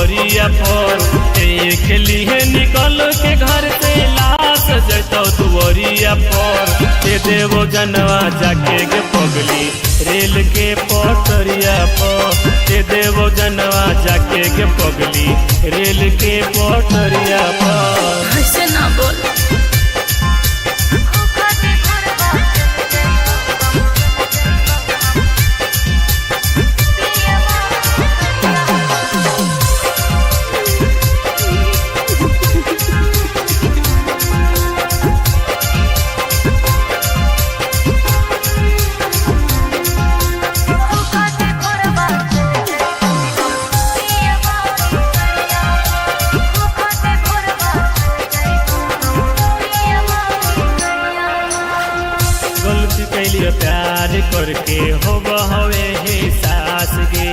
दुआरिया पर देख लिए निकल के घर से लाश जैतो दुआरिया पर दे देवो जनवा जाके गे पगली रेल के पटरिया पर दे देवो जनवा जाके गे पगली रेल के पटरिया पर। ऐसे ना बोल। प्यार करके हो हवे हे सास गे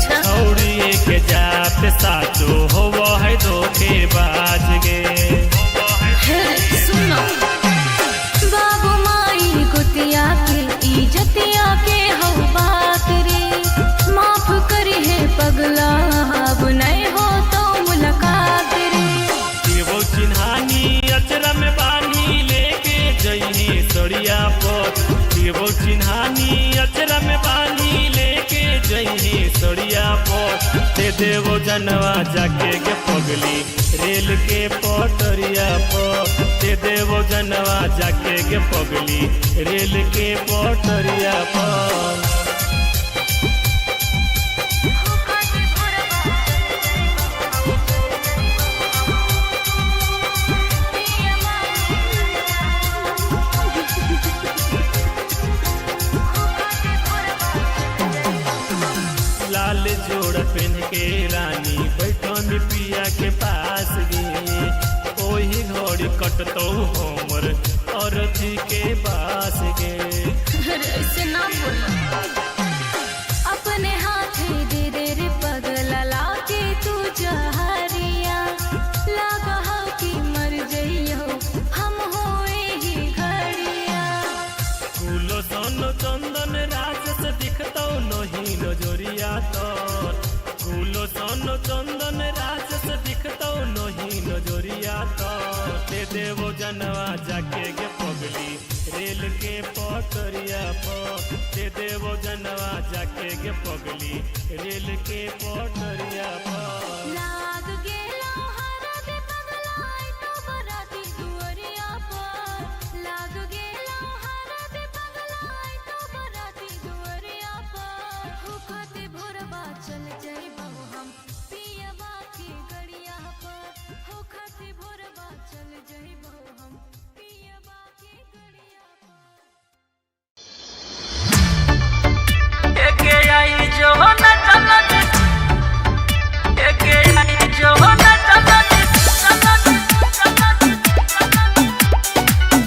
छौड़िए के जात साचो हो है धोखे बाज गे। सुनो बाबू माई गुतिया के इज्जतिया के हो बात रे माफ करी है पगला अब नहीं हो तो मुलाकात रे। वो चिन्हानी अचरा में बानी लेके जइनी सड़िया पर वो चिन्हानी अचरा में बानी लेके जइनी सड़िया पर दे देवो जनवा जाके गे पगली रेल के पटरिया पर दे देवो जनवा जाके गे पगली रेल के पटरिया पर। लाल जोड़ पहन के रानी बैठो में पिया के पास गे ओही घड़ी कटतो हमर अरथी के पास गे। ऐसे ना बोलो अपने हाथे दे दे रे पगला लाके तू जहरिया लागा हो कि मर जइयो हम होए ही घड़िया। फूलो सोनो चंदन राजस दिखतो नहीं नजरिया तोर फूलो सोनो चंदन राजस दिखतो नहीं नजरिया तोर दे देवो जनवा जाके गे पगली रेल के पटरिया पर दे देवो जनवा जाके गे पगली रेल के पटरिया पर। लाग गेलो हरा दे पगला तो बराती दुआरिया पर लाग गेलो हरा दे पगला तो बराती दुआरिया पर हो खाते भोरबा चल जाइबो हम पियबा की गड़िया पर हो खाते भोरबा चल जाइबो हम पियबा की गड़िया पर। एके आई जो न चलत एके आई जो न चलत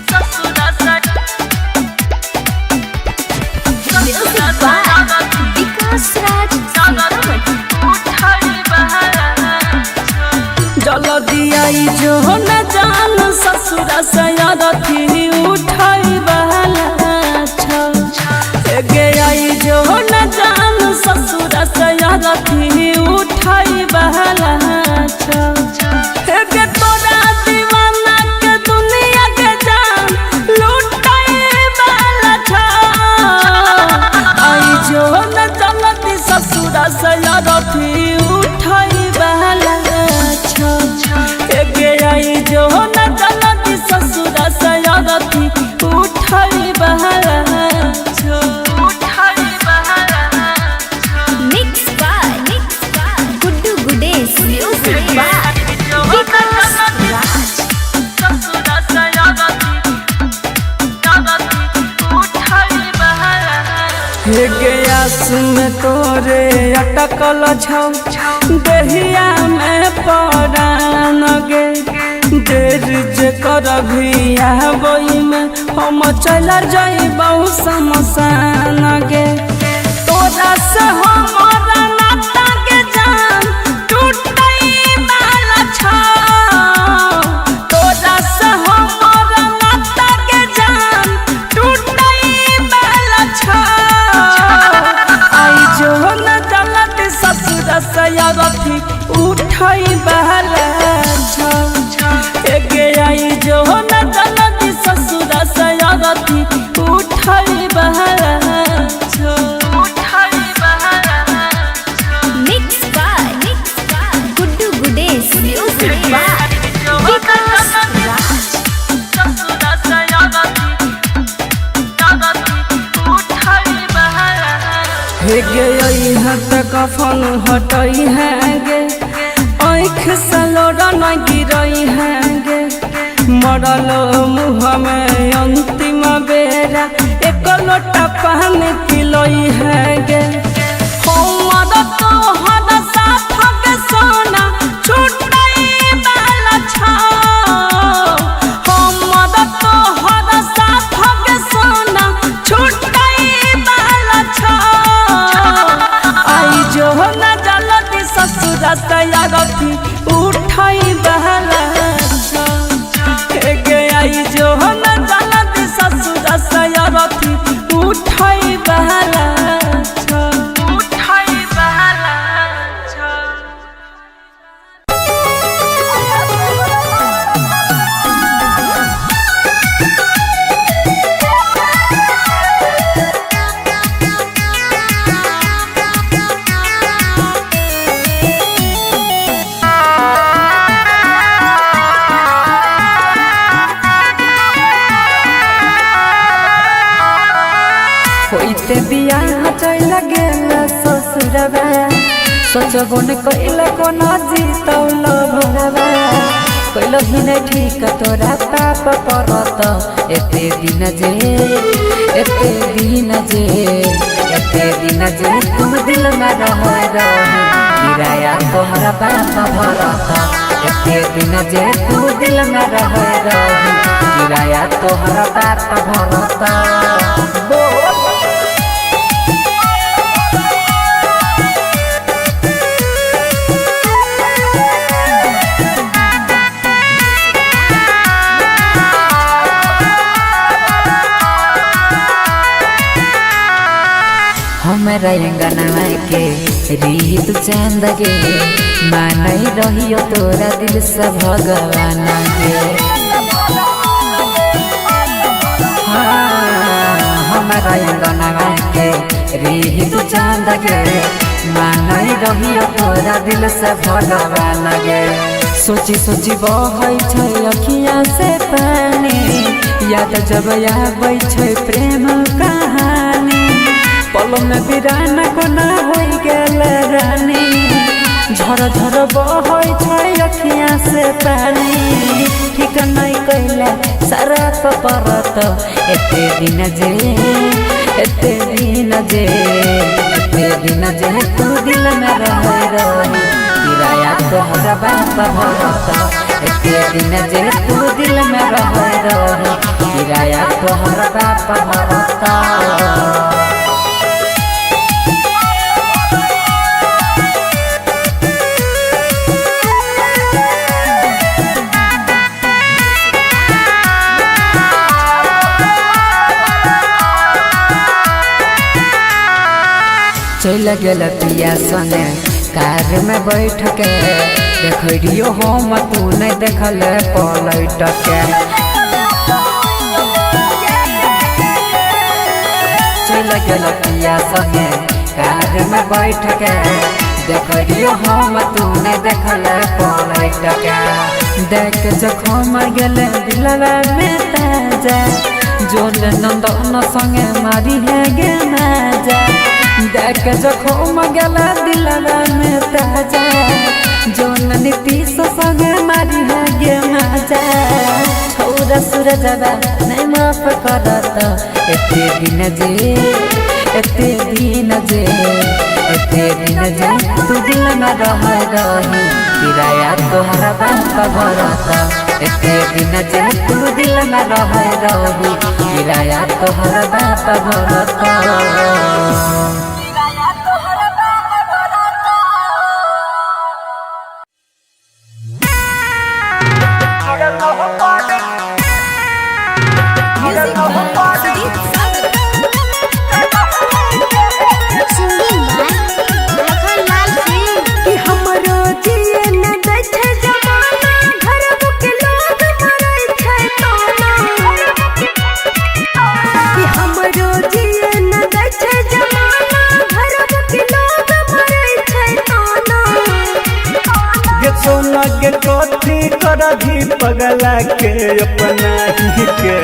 ससुरा से विकास राज उठाई बहारा जल्दी आई जो न जान ससुरा से अरथी उठाई बहारा एके आई जो न जान ससुरा से अरथी उठाई बहारा एके तोरा दीवाना के दुनिया के जान लुटाई बहारा आई जो न चलती ससुरा से अरथी उठाई बहारा एके आई जो न चलती ससुरा से अरथी उठाई बहारा उठाई बहारा। Mix by Guddu Gudesh music by Vikas Raj. ससुरा से अरथी उठाई बहारा हे गयास में तोरे अटकल छौ देहिया में परान गे देर जे करभी आबई में हम चला जाइबौ शमशान गे तोरा से हमारा नाता के जान टूटई वाला छौ तोरा से हमारा नाता के जान टूटई वाला छौ आई जो न चलत ससुर से अरथी उठाई बहला के आई जो न जल्दी ससुर से अगती उठाई बहला mix by Guddu Gudesh music by Vikas Raj हे गई है त कफन हटई है गे आँख से लोड़ा न गिरई है गे मरल मुँह में अंतिम बेरा एक लोटा पानी पिलई है गे हमर तो हर साथ के सोना छुटई बाला छाओ हमर तो हर साथ के सोना छुटई बाला छाओ आई जो न जल्दी ससुर से अगती उठाई बहला आई जो न जल्दी ससुर से अगती उठाई बहला होइते बियाह चल गेल ससुरबा सोचबो न कइले कोनो जीतौल भरबा कइलो ही न ठीक तोरा पाप परत एते दिन जे तुम दिल में रह किराया तोहरा बाप भरत एते दिन जे तुम दिल में रह किराया तोहरा बाप भरत हमरा अंगना के रीत चंद गे मानई रहियो तोरा दिल से भगवान गे हमरा अंगना के रीत चंद गे मानई रहियो तोरा दिल से भगवान गे सोची सोची बहै छै अखिया से पानी याद जब आबै छै प्रेम कहानी पल में बिरान कोना हो गेल रानी झर झर बहै छै अखिया से पानी ठीक नहीं कैले सारा परत एते दिन जे तू दिल में रह किराया तोहरा बाप भरत एते दिन जे तू दिल में रह किराया तोहरा बाप भरत चल गेल पिया संगे कार में बैठ के देखियो हम तू नहीं देखल पलट के चल गेल पिया संगे कार में बैठ के देखियो हम तू नहीं देखल पलट के देख जखम गेल दिलवा में ताजा जोन नंदन संगे मारी है गे माजा देख जखम गेला दिलवा में ताजा जोन नीतीश संगे मारी है गे माजा छौरा सूरजवा नहीं माफ करत एते दिन जे तू दिल में रह किराया तोहरा बाप भरत एते दिन जे तू दिल में रह किराया तोहरा बाप भरत सिंगिंग बाय लखनलाल सिंह कि हमरो जिए न करा भी पगला के अपना ही के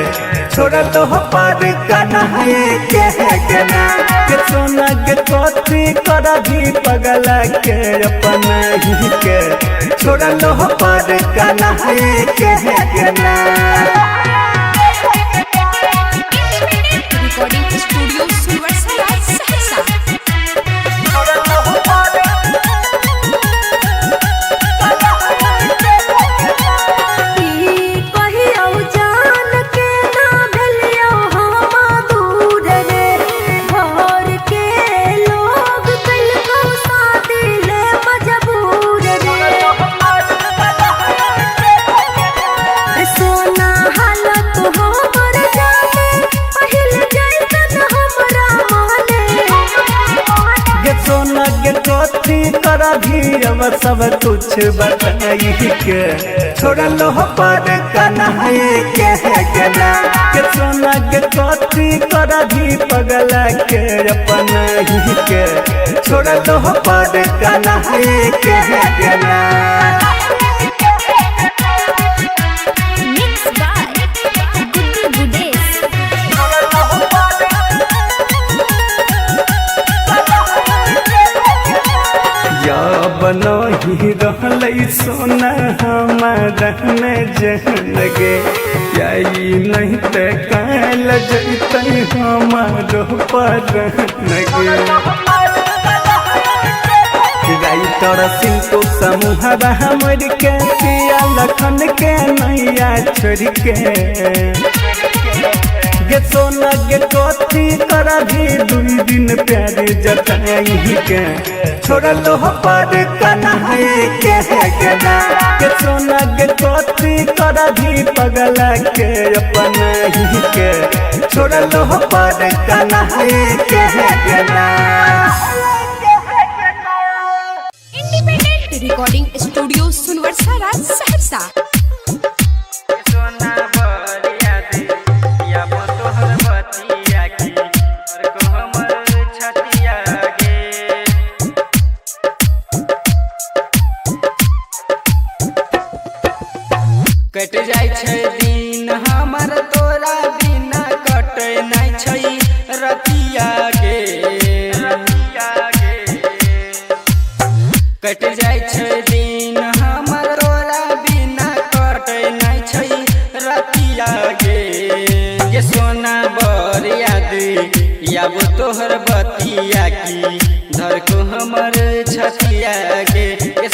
छोड़ा तो पार कन्हैया के ना के सोना के कथी करा भी पगला के अपना ही के छोड़ा तो पार कन्हैया के ना। Recording studio Survarsa Saharsa. कथी करा भी अब सब कुछ बताई के छोड़ा लो पर कन्हैया के ना के सोना के कथी करा भी पगला के अपना ही के छोड़ा लो पर कन्हैया के ना। मिक्स बाय गुड्डी गुडेश। बनही रहलै सोना हमारा में जहन गे यही नहीं ते काल जैते हमारो परन गे राइटर सिंटू समूह हमर के पिया लखन के नैया छोड़ के सोना के कथी करा भी 2 दिन प्यार जताई के छोड़ा लो पर कन्हैया के ना के सोना के कथी करा भी पगला के अपना ही के छोड़ा लो पर कन्हैया के ना। Independent recording studio Survarsa Saharsa. कट जाय छै दिन हमर तोरा बिना कटे नै छै रतिया गे कट जाय छै दिन हमर तोरा बिना कटे नै छै रतिया गे सोना बर याद याब तोहर बतिया की धर को हमर छतिया गे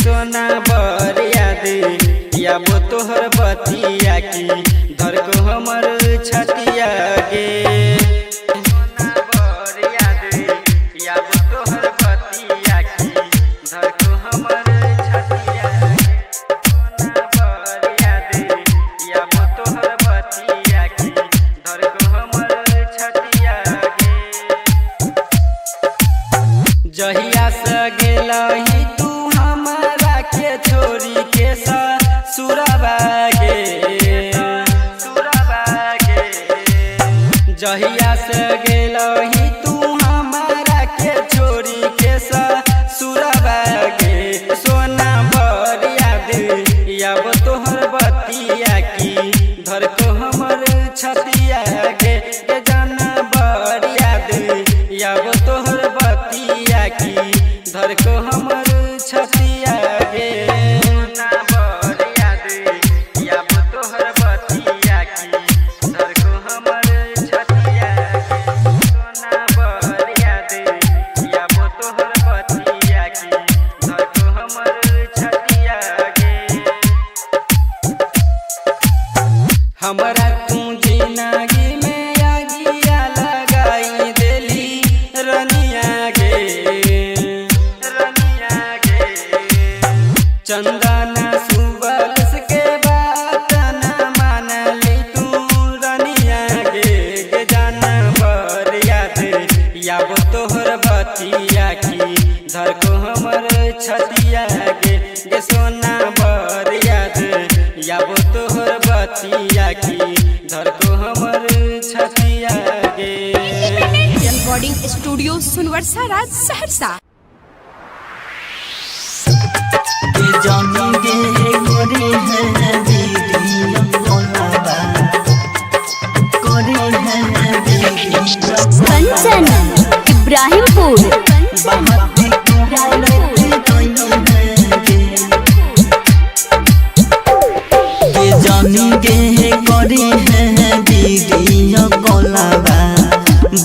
सोना बर याद याब तोहर बतिया की धर को हमर छतिया गे सोना बर याद याब तोहर बतिया की धर को हमर छतिया गे सोना बर याद याब तोहर बतिया की धर को हमर छतिया गे जहिया से गेलही तू हमरा के छोरी के सुरबा गे जहिया से गेलही तू हमारा के छोरी के सुरबा गे सोना बर याद याब तोहर बतिया की धर को हमर छतिया गे जाना बर याद याब तोहर बतिया की धर को हमर छतिया गे हमरा तू जिंदगी में आगिया लगाई देली रनिया गे चंदना सुबलस के बात न मानली तू रनिया गे जाना बर याद याब तोहर बतिया की धर को हमर छतिया गे सोना बर याद याब तोहर बतिया की धर को हमर छतिया गे। Recording studio Survarsa Saharsa. जानी गे करे है वीडियो कॉलवा करे है वीडियो कंचन इब्राहिमपुर बाहती जानी गे करे है वीडियो कॉलवा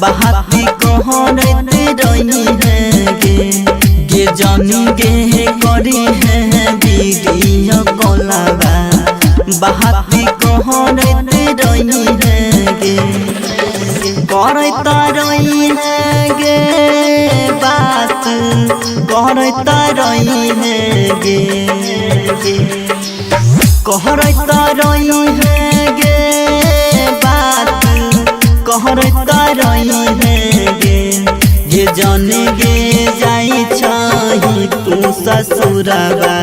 बाहती कहरत रही है गे जानी गे करे है वीडियो कॉलवा बाहती कहरत रही है गे करता रही है गे बात करता रही है गे कहरता रही है गे बात कहरता रही है गे जाने गे जाई छही तू ससुरबा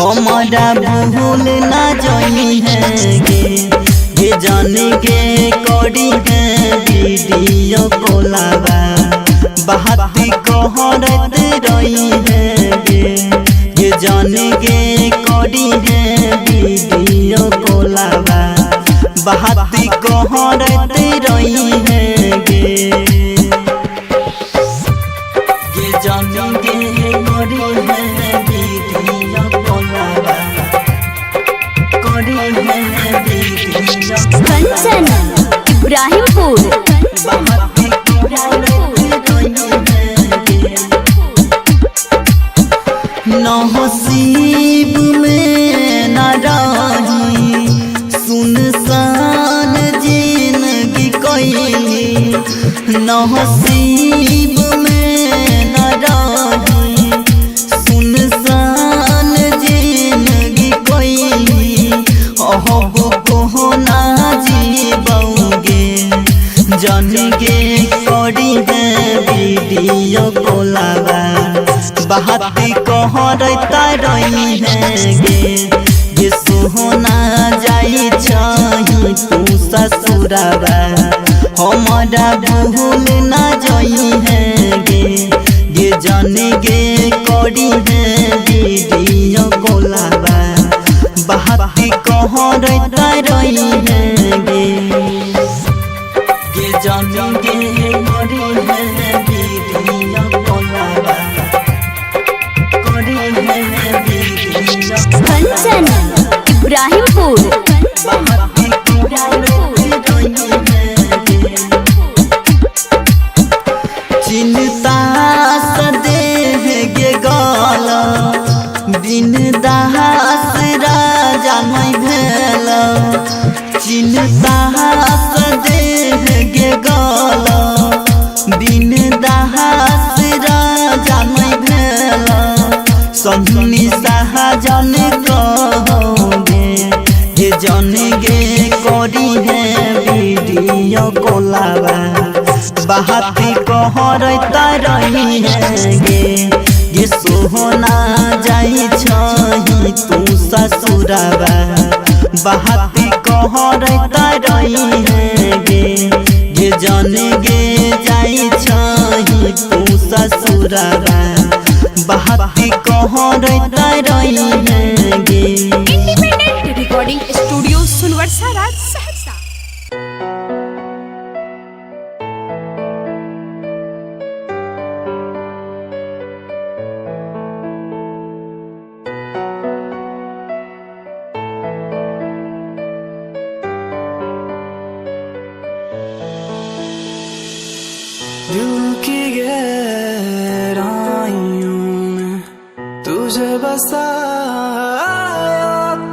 हमारा भूल ना जाई है गे जाने गे करी है वीडियो कॉलवा बाहती कहरत रही है गे जाने गे करी है वीडियो कॉलवा बाहती कहरत रही है गे जाने गे करी है वीडियो कॉलवा करी है वीडियो कंचन इब्राहिमपुर बाहती कहरत रही है नसीब में न रही सुनसान जिंदगी कैली नसीब में न रही सुनसान जिंदगी कैली अहब को ना जीबोगे जान गे करी है वीडियो कॉलवा बाहती कहरता रही है गे सोहना जाई छही तू ससुरबा हमारा भूल ना जाई है गे जाने गे करी है वीडियो कॉलवा बाहती कहरता रही है गे जाने गे करी है वीडियो कॉलवा कंचन इब्राहिमपुर चिंता सदेह गे गाला बिन दास राजा नहीं भेल चिंता सदेह गे गाला बिन दास राजा नहीं भेल संजुनी सहजन कहोगे जन गे करी है वीडियो कॉलवा बाहती कहरता रही है गे सोहना जाई छही तू ससुरबा बाहती कहरता रही है गे जन गे जाई छही तू ससुरबा बाहती कहरता रही है गे इंडिपेंडेंट रिकॉर्डिंग स्टूडियो सुनवर्सा राज सहरसा दिल की गहराइयों में तुझे बसाया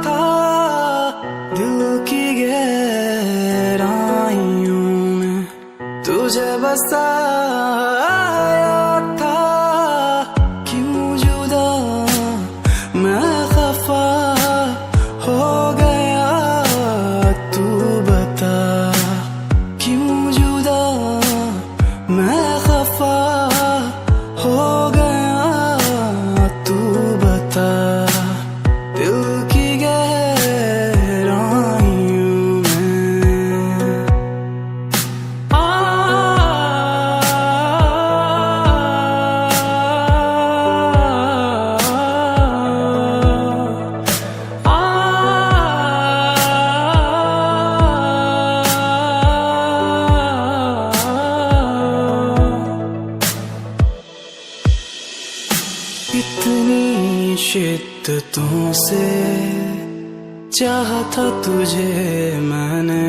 था दिल की गहराइयों में तुझे बसाया था क्यों जुदा मैं खफा हो गया तू बता क्यों जुदा मैं खफा हो गया तू बता दिल की गहराइयों में कितनी शिद्दतों से चाहा था तुझे मैंने,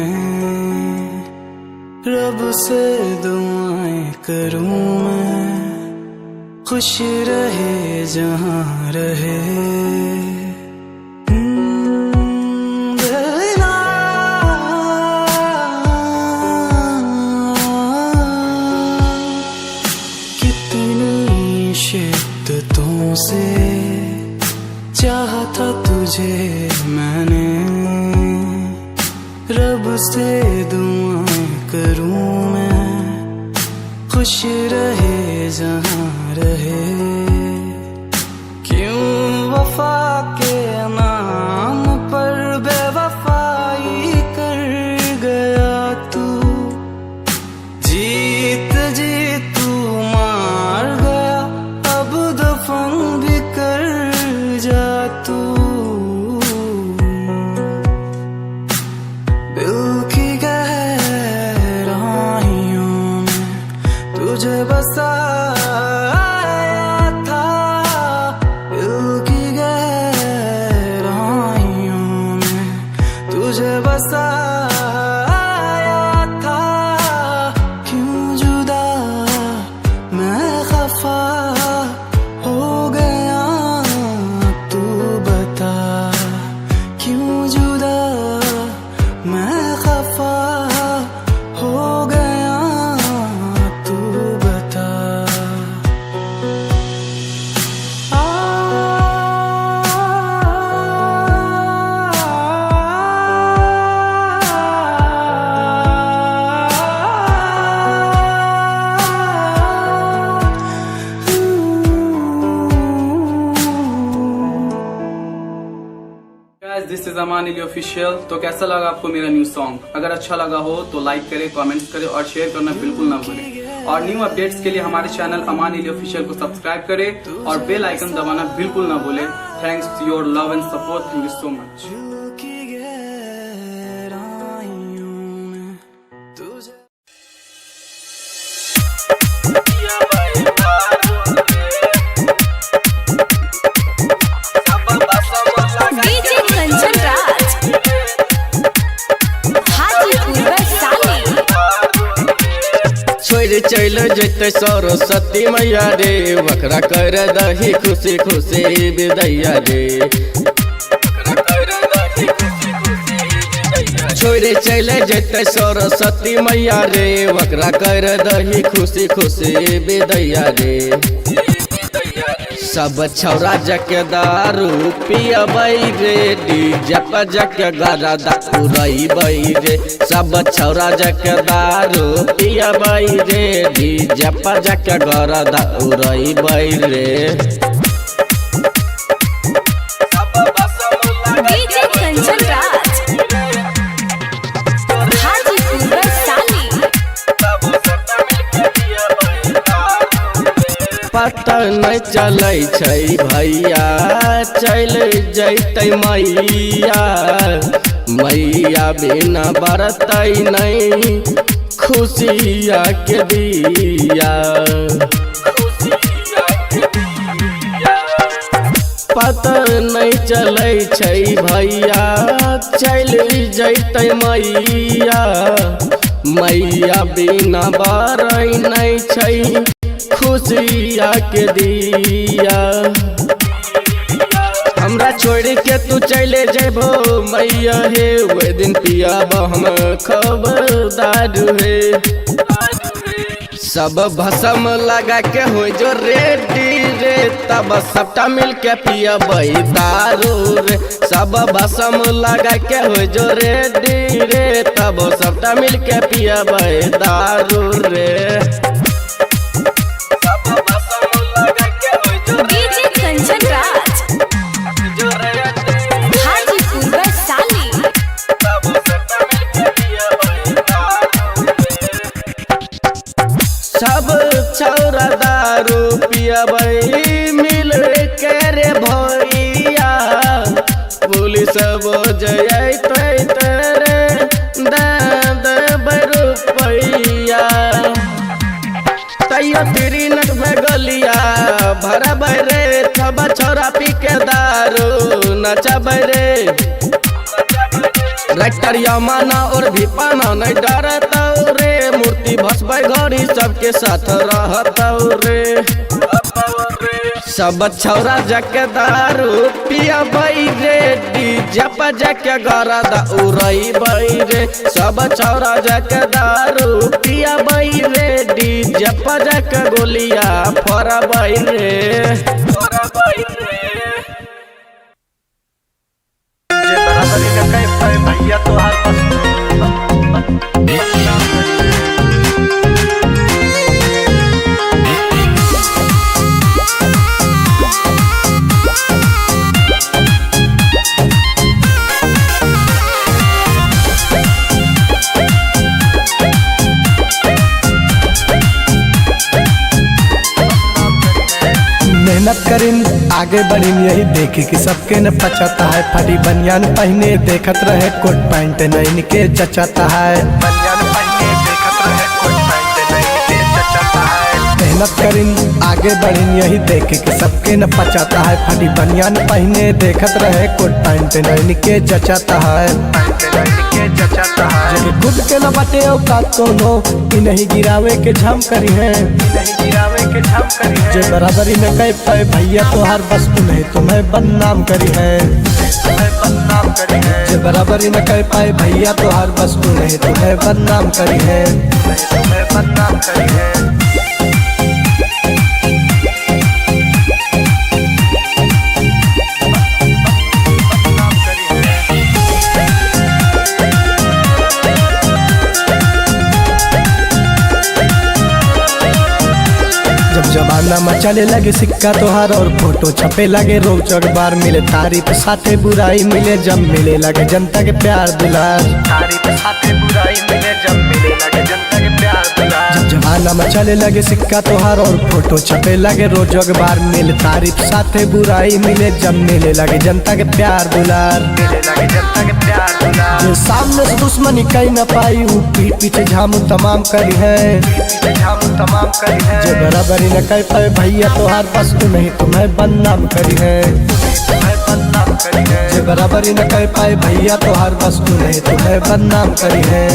रब से दुआएं करूं मैं, खुश रहे जहां रहे। कितनी शिद्दतों से चाहा था तुझे मैंने, रब से दुआएं करूं मैं, खुश रहे जहां रहे। क्यों वफा के नाम पर बेवफाई कर गया तू, जीत जी तू मार गया, अब दफन भी कर जा तू। दिल की गहराइयों में तुझे बसाया था, दिल की गहराइयों में तुझे बसाया था। क्यों जुदा मैं खफा हो गया, तू बता। क्यों जुदा मैं खफा हो गया, तू बता। दिस इज अमान अली ऑफिशियल। तो कैसा लगा आपको मेरा न्यू सॉन्ग? अगर अच्छा लगा हो तो लाइक करें, कमेंट्स करें और शेयर करना बिल्कुल ना भूलें। और न्यू अपडेट्स के लिए हमारे चैनल अमान अली ऑफिशियल को सब्सक्राइब करें और बेल आइकन दबाना बिल्कुल ना भूलें। Thanks to your love and support. Thank you so much. DJ Kanchan Raj, Hajipur Vaishali. छोड़ चल जते सरस्वती मैया रे, वकरा कर दही खुशी खुशी विदैया रे। छोड़ चल जते सरस्वती मैया रे, वकरा कर दही खुशी खुशी विदैया रे। सब छौरा जके दारू पियबै रे, डीजे पर जके गरदा उड़ैबै रे। सब छौरा जके दारू पियबै रे, डीजे पर जके गरदा उड़ैबै रे। डीजे कंचन राज, हाजीपुर वैशाली। पता नहीं चलै छै भैया, चल जैतै मैया। मैया बिना बरतै नहीं खुशिया के दिया। पता नहीं चलै छै भैया, चल जैतै मैया। मैया बिना बरै नहीं छै खुशिया के दिया। हमरा छोड़ के तू चले जेबो मैया हे, वे दिन पियाब हम खबरदार हे। सब भसम लगा के हो जो रेडी रे, तब सबटा मिल के पियबै दारू रे। सब भसम लगा के हो जो रेडी रे, तब सबटा मिल के पियबै दारू रे। डीजे कंचन राज, हाजीपुर वैशाली। सब छौरा दारू पियबै मिल के रे भैया। पुलिस बजैतै तेरे दाद रुपैया। तैयो तेरी नट में गलिया भरबै रे सब छोरा पी के दारू नचबै रे राइटर यमाना और भी पाना नहीं डरतौ रे मूर्ति भसबै घड़ी सबके साथ रहतौ रे सब छौरा जके दारू पियबै रे डीजे पर जके गरदा उड़ैबै रे सब छौरा जके दारू पियबै रे डीजे पर जके गोलियां फोड़बै रे भैया तोहार मेहनत करीन आगे बढ़ीन यही देखी कि सबके न पचाता है फटी बनियान पहने देखत रहे कोट पैंट नहीं के चचाता है बनियान पहने देखत रहे कोट पैंट नहीं के चचाता है मेहनत करीन आगे बढ़ीन यही देखी कि सबके न पचाता है फटी बनियान पहने देखत रहे कोट पैंट नहीं के चचाता है जब खुद के न बटे औकात कोनो कि नहीं गिरावे के झम करी है जे बराबरी में कह पाए भैया तोहार बस नहीं तुम्हें बदनाम करी है जे बराबरी में कह पाए भैया तोहार बस नहीं तुम्हें बदनाम करी है जब जमाना में चले लगे सिक्का तोहार और फोटो छपे लगे रोज अखबार मिले तारीफ साथे बुराई मिले जब मिले लगे जनता के प्यार दुलार तारीफ साथे बुराई मिले जब मिले लगे जनता के प्यार दुलार जब जमाना में चले लगे सिक्का तोहार और फोटो छपे लगे रोज अखबार मिले तारीफ साथे बुराई मिले जब मिले लगे जनता के प्यार दुलार मिले लगे जनता के प्यार दुलार जो सामने से दुश्मनी कहीं न पाई वो पीठ पीछे झामू तमाम करी है जो बराबरी न कह पाए भैया तोहार बस नहीं तुम्हें बदनाम करी है जो बराबरी न कह पाए भैया तोहार बस नहीं तुम्हें बदनाम करी है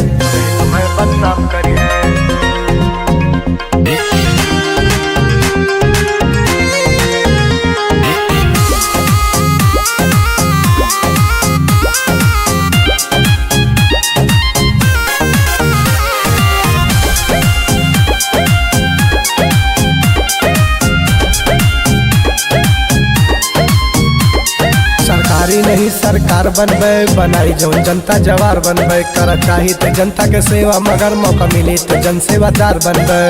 सरकारी नहीं सरकार बनबे बनाई जो जनता जवार बनबे कर चाही तो जनता के सेवा मगर मौका मिली तो जन सेवादार बनबे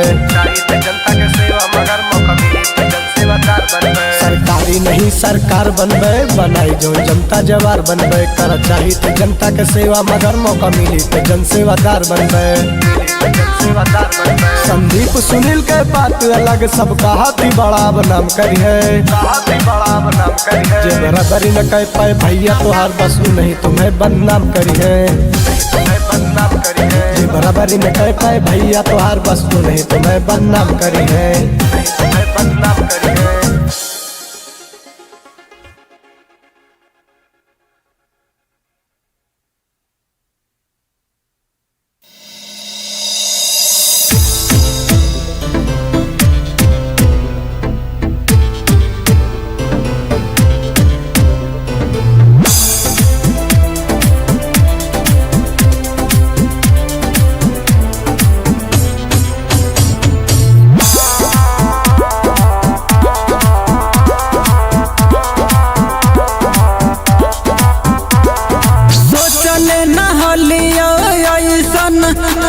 सरकारी नहीं सरकार बनबे बनाई जो जनता जवार बनबे कर चाही तो जनता के सेवा मगर मौका मिली तो जन सेवादार बनबे संदीप सुनील के बात अलग सबका हाथी बड़ा बनाम करी है जे बराबरी न कह पाए भैया तोहार बस नहीं तुम्हें बदनाम करी है जे बराबरी न कह पाए भैया तोहार बस नहीं तुम्हें बदनाम करी है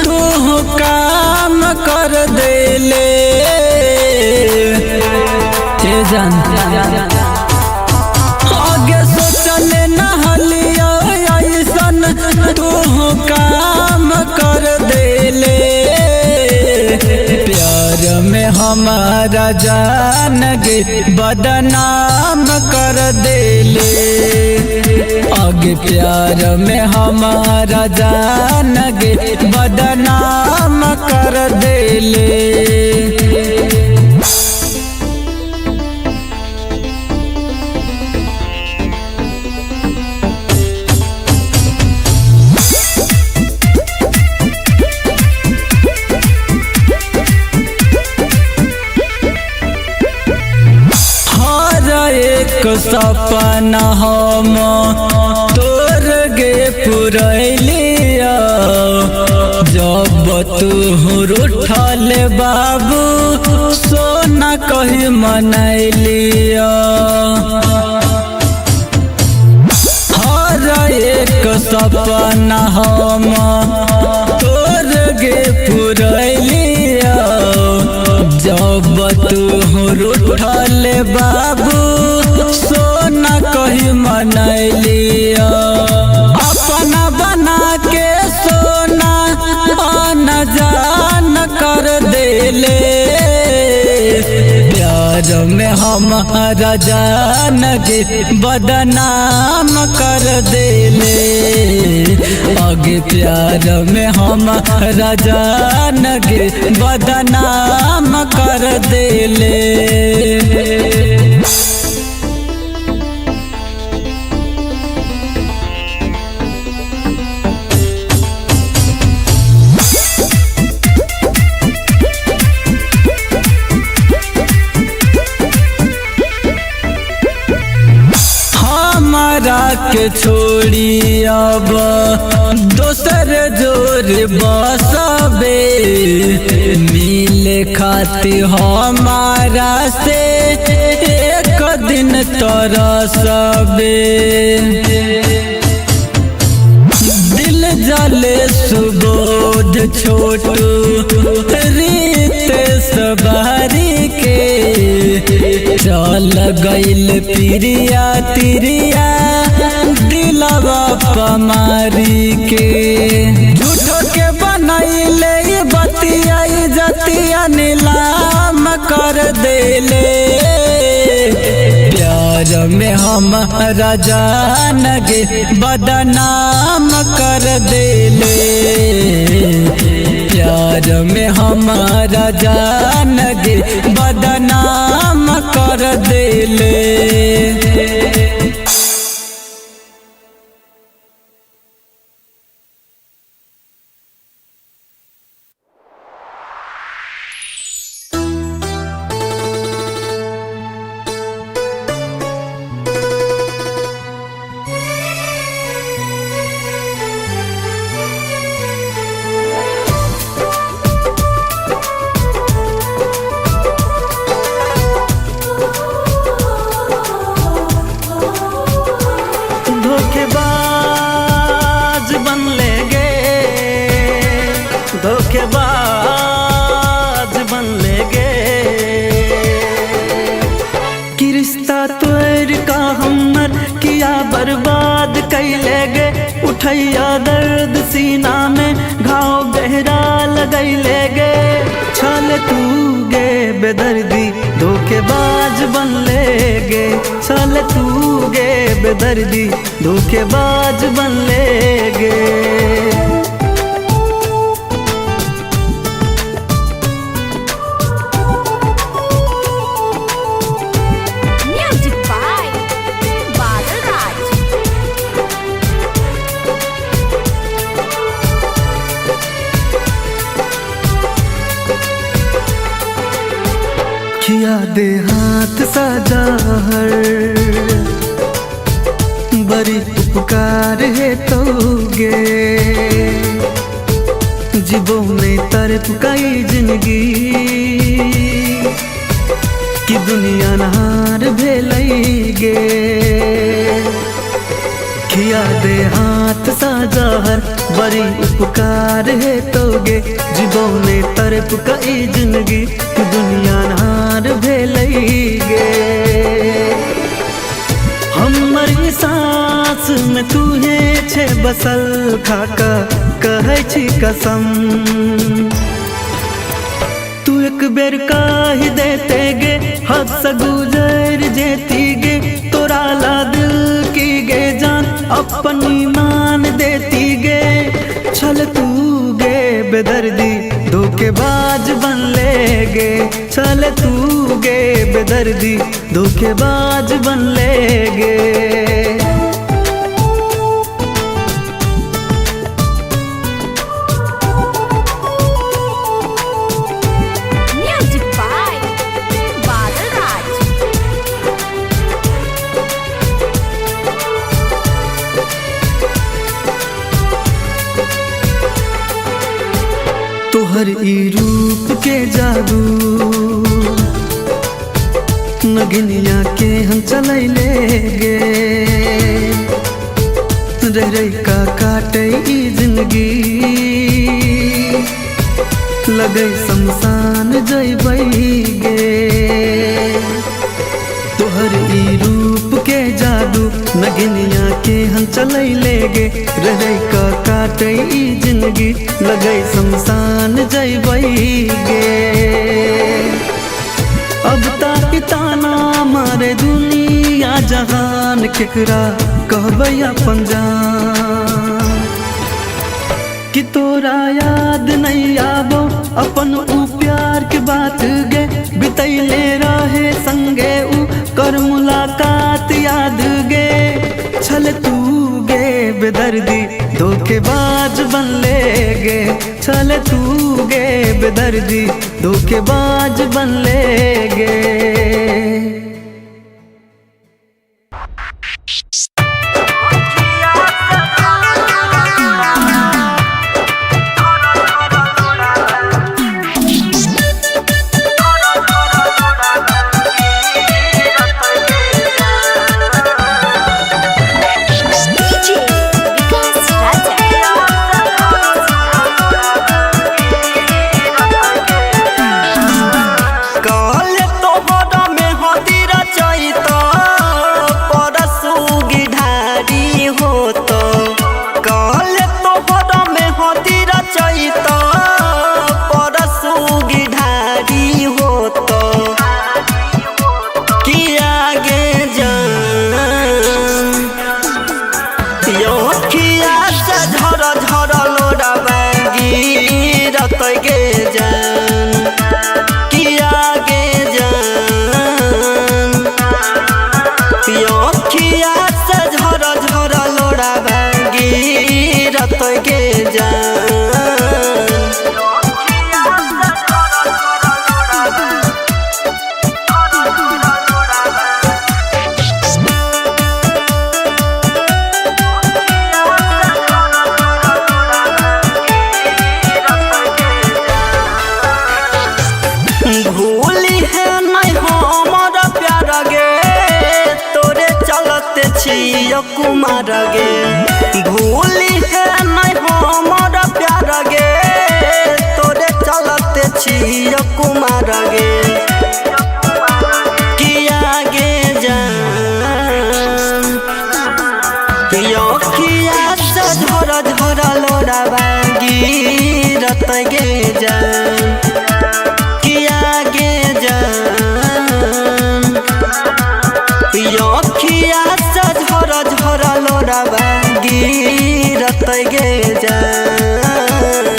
तू काम कर देले आगे सोचले नहलिया ऐसन तू काम कर देले प्यार में हमारा जान गे बदनाम कर देले आगे प्यार में हमारा जान गे बदनाम कर देले एक सपना हम तोर गे पुरैलिया जब तू रूठल बाबू सोना कही मनैलिया हर एक सपना हम तोर गे पुरैलिया जब तू रूठल बाबू सोना कही मनैलिया अपना बना के सोना आना जान कर देले प्यार में हमारा जान गे बदनाम कर देले आगे प्यार में हमारा जान गे बदनाम कर देले हमारा के छोड़ी अब दोसर जोर बसबे मिले खाती हमारा से एक दिन तरसबे दिल जले सुबोध छोटू रीत सवारी के चल गइल प्रिया तिरिया दिलवा पमारी के झूठो के बनैले बतिया जतिया नीलाम कर देले प्यार में हमारा जान गे बदनाम कर देले प्यार में हमारा जान गे बदनाम कर देले धोखेबाज बन लेगे कि रिश्ता तोड़ का हमर किया बर्बाद कैले गे उठैया दर्द सीना में घाव गहरा लगैले गे छल तू गे बेदर्दी धोखेबाज बन लेगे छल तू गे बेदर्दी धोखेबाज बन लेगे किया दे हाथ सजाहर बड़ी उपकार है तोगे जीवो में तरफ कई जिंदगी कि दुनिया नहार भेलैगे किया दे हाथ सजाहर बड़ी उपकार है तोगे जीवो में तरफ कई जिंदगी कि दुनिया नहार भेलैगे हमर सांस में तू है छे बसल खाका कहै छी कसम तू एक बेर कहि देते गे हद से गुजर जेती गे तोरा ला दिल की गे जान अपनी मान देती गे छल तू गे बेदर्दी धोखेबाज बन लेगे छल तू गे बेदर्दी धोखेबाज बन लेगे तोहर ई रूप के जादू नगिनिया के हम चलैले गे रह का काटे ई जिंदगी लगे शमशान जैबै गे तोहर ई रूप के जादू नगिनिया के हम चलैले गे रह का काटे ई जिंदगी लगे शमशान जैबै गे अब ताकि ताना मारे दुनिया जहान केकरा कहबै अपन जान कि तोरा याद नहीं आबो अपन ऊ प्यार के बात गे बितैले रहे संगे ऊ कर मुलाकात याद गे छल तू गे बेदर्दी धोखेबाज बनले गे छल तू गे बेदर्दी धोखेबाज बनले गे कुमार गे भूली है नहीं हमर प्यार गे तोरे चलते छियो कुमार गे किया गे जान किया से झोरा झोरा लोड़ा बागी रत गे जान किया गे जान किया झोरा झोरा लोड़ा बागी रत गे जान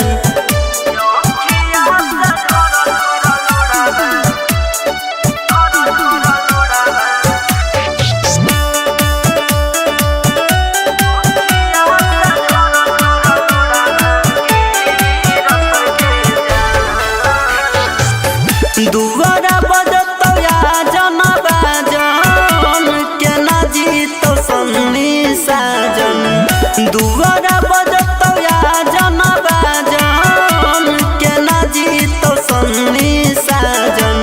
दुआरा बजतो या जना बाजन के ना जीतो सन्नी साजन दुआरा बजतो या जना बाजन के ना जीतो सन्नी साजन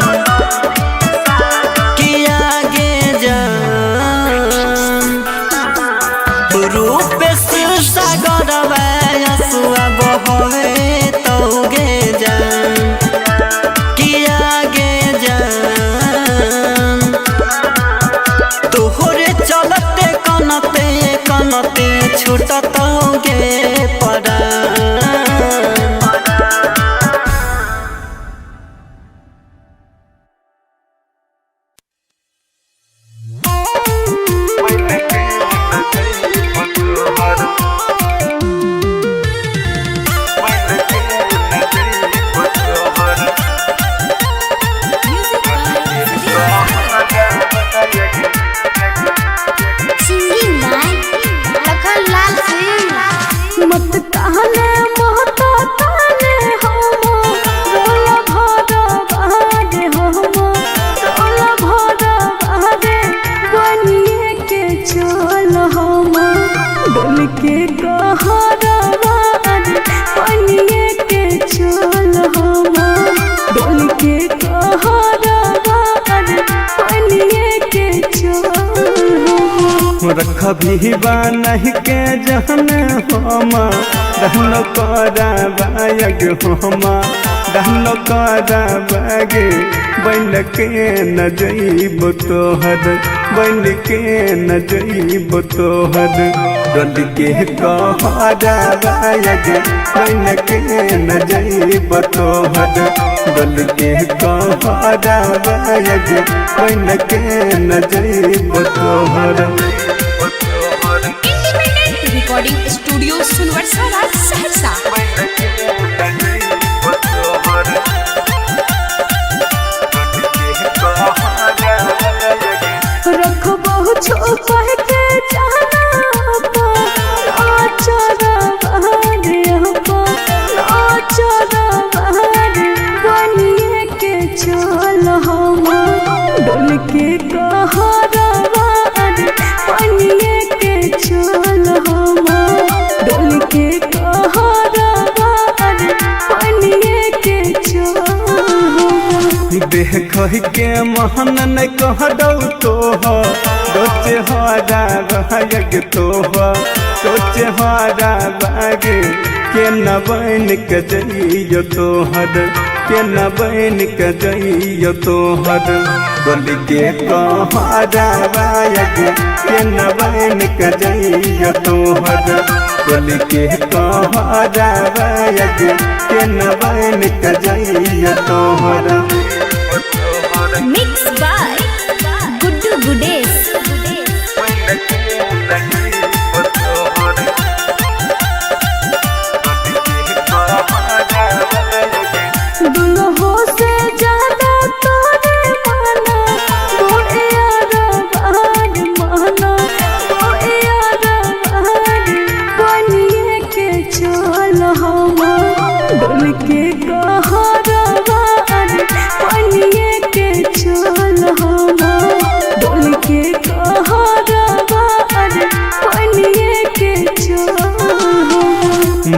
किया गे जान रूप से सागर वायसुआ बहवे तो गे जान चलते कनते कनते छूटत गे पड़ा मत कहने मोहता ताने होमो रोला भरा बागे होमो रोला भरा बागे बनिए के चल होमो बोल के कहरा बागे बनिए के चल रखबी नहीं के जहन हम रहनो कराबायग हम रहनो कराबाग बन के न जइब तोहर बन के न जइब तोहर डल के कहराबायग बन के न जइब तोहर डल के कहराबायग बन के न जइब तोहर। इंडिपेंडेंट रिकॉर्डिंग स्टूडियो सुनवर्सा राज सहरसा। रखबो छुपा के जाना बनिए के चल हम डोल के कहराबार बनिए के चल हम डोल के कहराबार बनिए के चल। देख के महन न कह दौ सोचे हरा बाग सोचे हरा बाग के न बन के जइयो तोहर के न बन के जइयो तोहर डोल के कहराबाग के न बन के जइयो तोहर डोल के कहराबाग के न बन के जइयो तोहर। Mix by Guddu Gudesh. दुल्हो से ज्यादा तोरे माना मोरे याराबार माना मोरे याराबार बनिए के चल हम डोल के कहराबार बनिए के चल हम डोल के कहराबार बनिए के चल।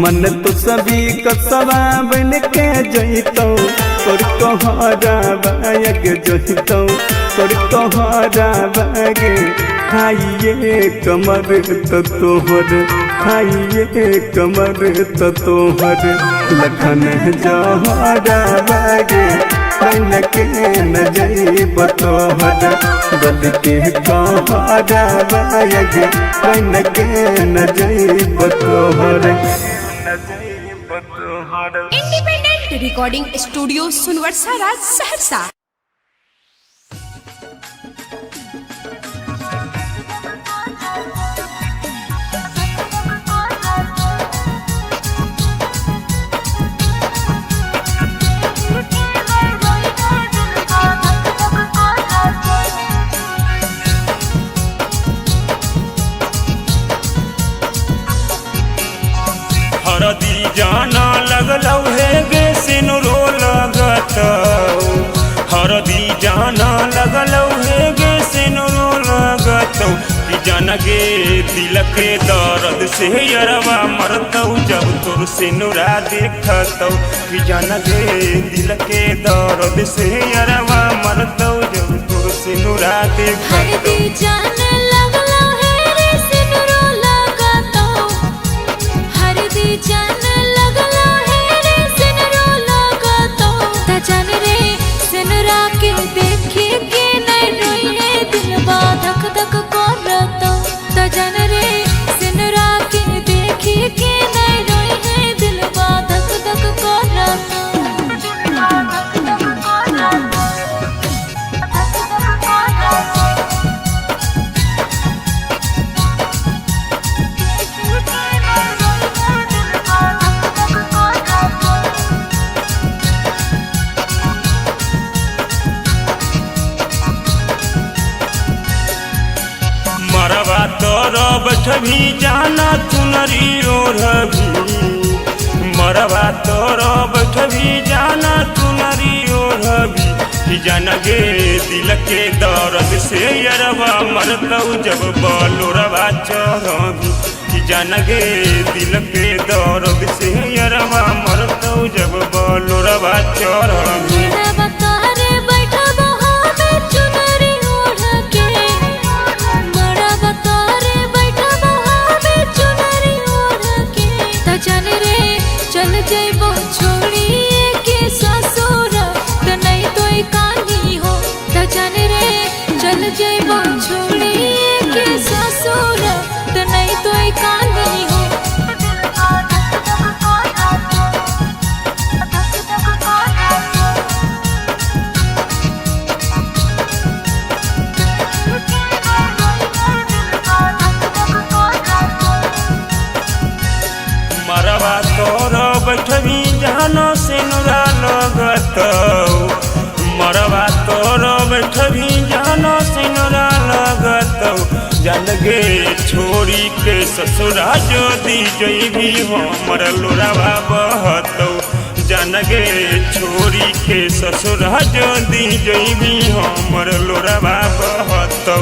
मन तो सभी कसवा बन के जइतौ तोर कहराबाग जइतौ तोर कहराबाग खाइए कमर तो तोहर खाइए कमर तो तोहर लखन जहराबाग बन के न जइब तोहर डल के कहराबाग बन के न जइब तोहर। इंडिपेंडेंट रिकॉर्डिंग स्टूडियो सुनवर्सा राज सहरसा। हरदी जाना लगलौ हे गे सिनुरो लगतौ हरदी जाना लगलौ हे गे सिनुरो लगतौ कि जान गे दिल के दर्द से यरवा मरतौ जब तोर सिनुरा देखतौ कि जान गे दिल के दर्द से यरवा मरतौ जब तोर सिनुरा देखतौ। हरदी जाने लगलो है रे सिनुरो लगातो हरदी जाने लगलो है रे सिनुरो लगातो त जान रे सिनुरा के देखी के नहीं रोई है दिलवा धक धक करतो त जान रे सिनुरा के देखी के नहीं रोई है दिलवा धक धक करतो। मरवा तोर बैठभी जाना चुनरी ओढ़भी मरवा तोर बैठभी जाना चुनरी ओढ़भी कि जान गे दिल के दर्द से यरवा मरतौ जब बलोरवा चढ़भी कि जान गे दिल के दर्द से यरवा मरतौ जब बलोरवा चढ़भी। बैठा बहा में चुनरी ओढ़ के बड़ा बता बैठबी जानो सिनुरा लगतौ मरवा तोर बैठबी जानो सिनुरा लगतौ जान गे छोड़ी के ससुरा जोदी जइबी हमर लोरावा बहतौ जान गे छोड़ी के ससुरा जोदी जइबी हमर लोरावा बहतौ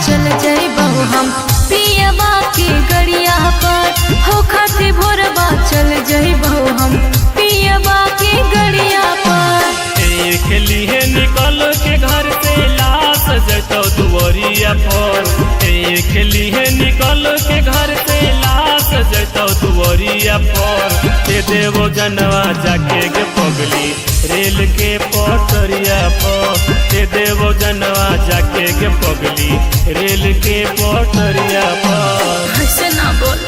चल जइबहु हम पियबा के गड़िया पर हो खाते भोरबा चल जइबहु हम पियबा के गड़िया पर एक लिए निकल के घर से लाश जतो दुआरिया पर एक लिए निकल के घर से लाश जतो दुआरिया पर दे देवो जनवा जाके गे पगली रेल के पटरिया पर दे देवो जनवा जाके गे पगली रेल के पटरिया पर ऐसे ना बोल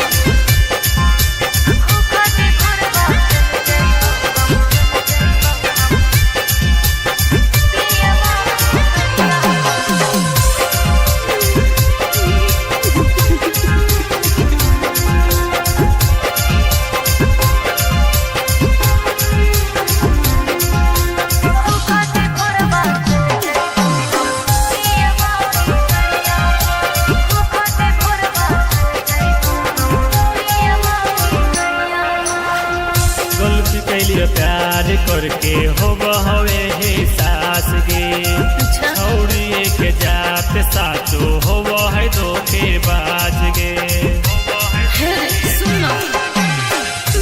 प्यार करके हो हवे हे सास गे छौड़ी के जात साचो हो है धोखे बाज गे सुनो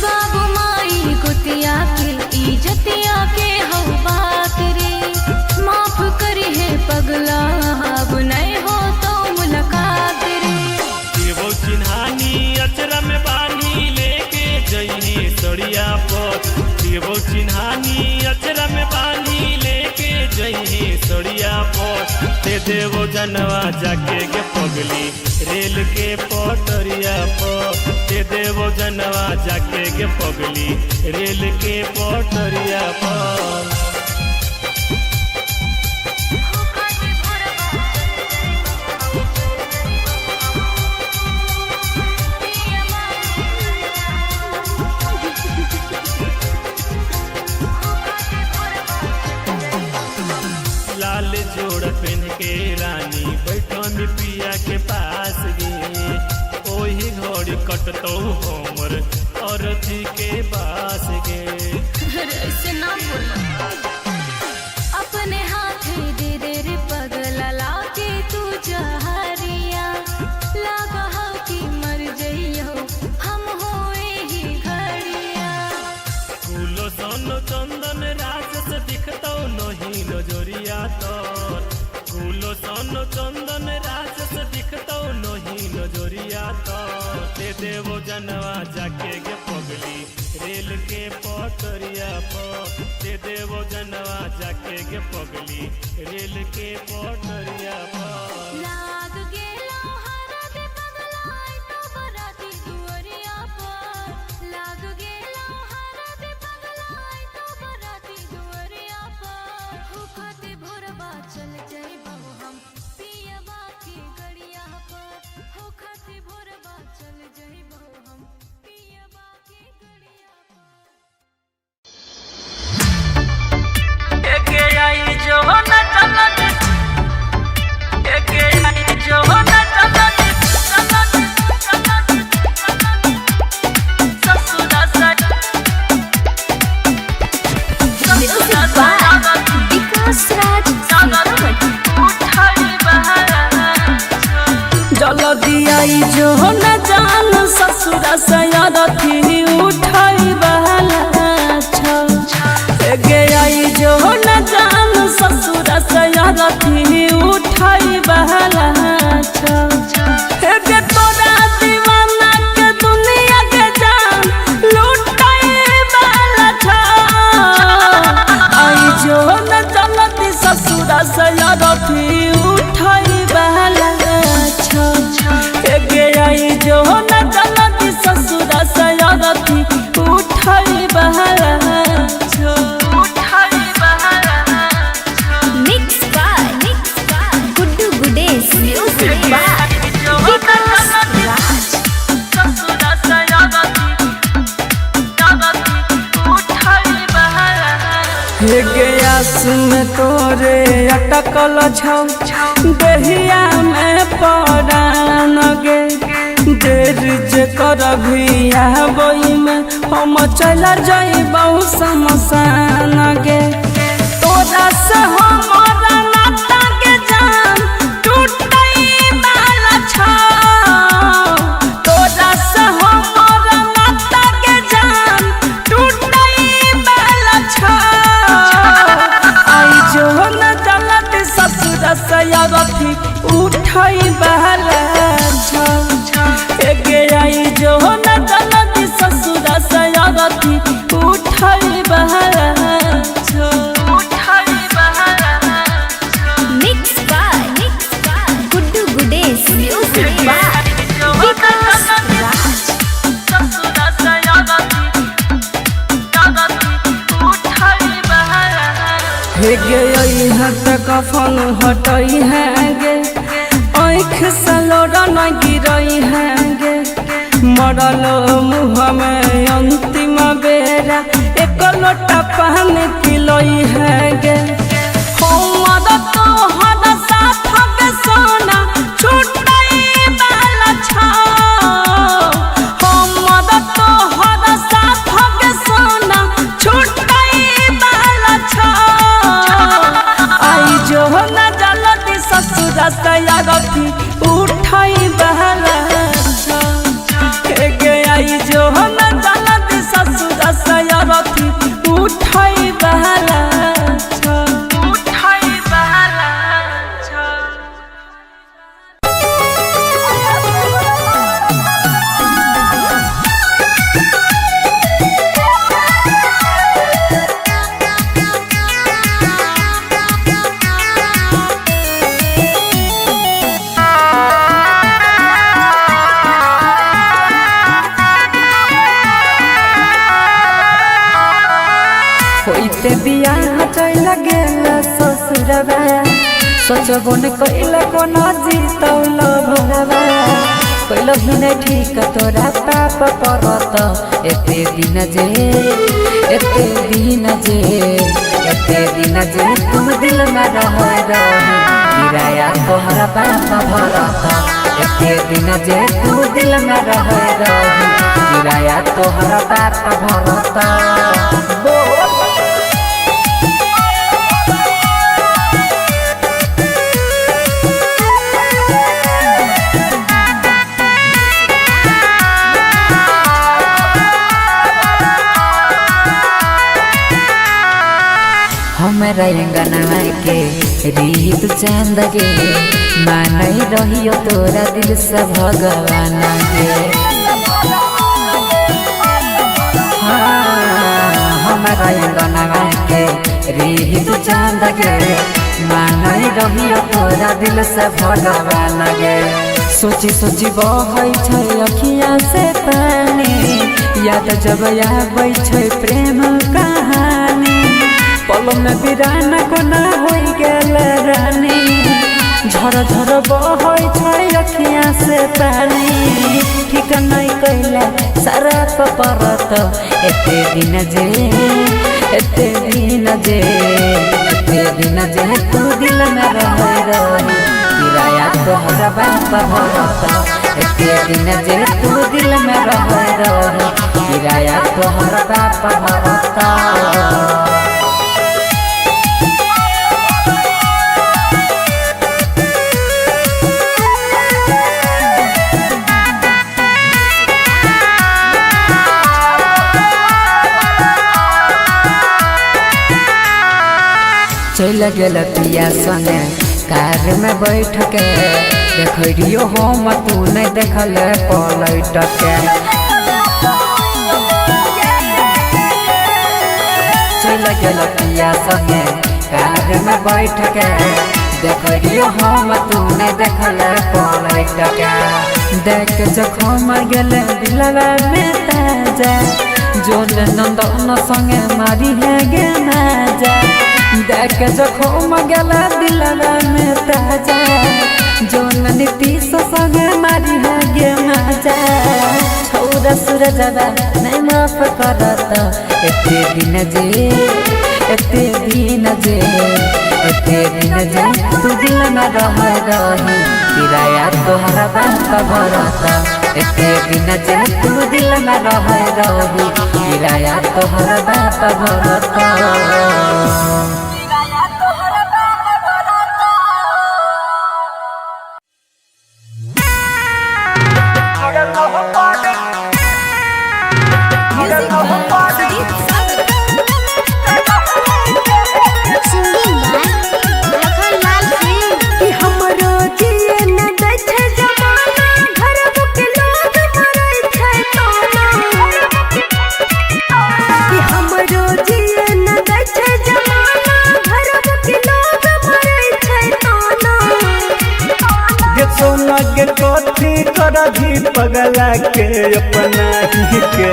बाबू माई गुतिया के इज्जतिया के हो बात रे माफ करी है पगला अब नहीं हो तो मुलाकात रे वो चिन्हानी अचरा में बानी लेके जइनी सड़िया पर वो चिन्हानी अचरा में बानी लेके जइनी सड़िया पर दे देवो जनवा जाके गे पगली रेल के पटरिया पर दे देवो जनवा जाके गे पगली रेल के पटरिया पर लाल जोड़ पहन के रानी बैठनी पिया के पास गे ओही घड़ी कटतो हमर अरथी के पास गे ऐसे ना बोला अपने हाथ दे दे रे पगला लाके तू जहरिया लागा हो कि मर जइयो हम होए ही घड़िया फूलो सोनो चंदन राजस दिखतो नहीं नजरिया तोर फूलो सोनो चंदन राजस दिखतो नहीं नजरिया तोर दे देवो जनवा जाके गे पगली रेल के पटरिया पर दे देवो जनवा जाके गे पगली रेल के पटरिया पर लाग गेला हरा दे पगला तो बराती दुआरिया पर लाग गेला हरा दे पगला तो बराती दुआरिया पर हो खाते भोरबा चल जइबहु हम पियबा के गड़िया पर हो खाते भोरबा चल जइबहु हम पियबा के गड़िया पर। जल्दी आई जो न जान ससुर से अरथी उठाई वाला छ गे आई जो न जान ससुर से अरथी उठाई वाला छ गे तोरा दीवाना के दुनिया के जान लुटाई वाला छ आई जो न जल्दी ससुर से अरथी उठाई वाला गे आई जो न जल्दी ससुर से अरथी उठाई बहरा mix by Guddu Gudesh music by Vikas Raj गया सुन तोरे अटकल छौ दहिया में पड़ान गे देर जे करभी आबई में हम चल जाइबौ शमशान गे तोरा से हमारा नाता के जान टूटई वाला छ तोरा से हमारा नाता के जान टूटई वाला छ आई जो न जलत ससुर से अरथी उठाई वाला छ गे आई जो न जलत ससुर से अरथी उठाई वाला छ mix by Guddu Gudesh music by Vikas Raj गे हट कफन हटई है गे आँख से लोड़ा न गिरई है गे मरल मुँह में अंतिम बेरा एक लोटा पानी पिलई है गे हमर तोहर साथ के सोना छुटई वाला छ हमर तोहर साथ के सोना छुटई वाला छ आई जो न जल्दी ससुर से अरथी उठाई वाला छ गे आई जो न जल्दी ससुर से अरथी उठाई वाला छ होइते बियाह चल गेल ससुरवा सोचबो न कइल कोना जीतौल भरवा कइल हिने ठीक तोरा पाप परत एते दिन जे तू दिल में रह रही किराया तोहरा पाप भरत एते दिन जे तू दिल में रह रही किराया तोहरा पाप भरत हमरा अंगना के रीत चांद गे मानई रहियो तोरा दिल से भगवान गे हमरा अंगना के रीत चांद गे मानई रहियो तोरा दिल से भगवान गे सोची सोची बहै छै अखिया से पानी याद जब आबै छै प्रेम कहानी पल में बिराना कोना होई गेल रानी झर झर बहै छै अखिया से पानी ठीक नहीं कैला सारा परत एते दिन जे तू दिल में रह रही किराया तोहरा बाप भरत एते दिन जे तू दिल में रह रही किराया तोहरा बाप भरत चल गेल पिया संगे कार में बैठ के देखियो हम तू नहीं देखल पलट के चल गेल पिया संगे कार में बैठ के देखियो हम तू नहीं देखल पलट के देख जखम गेल दिलवा में ताजा जोन नंदन संगे मारी है गे नाजा देख जखम गेल दिलवा में ताजा जोन नीतीश संगे मारी है गे नाजा छौरा सूरजवा नहीं माफ करत एते दिन जे तू दिल में रह रही किराया तोहरा बात भरता एते दिन जे तू दिल में रह रही किराया तोहरा बात भरता कथी करही पगला के अपना ही के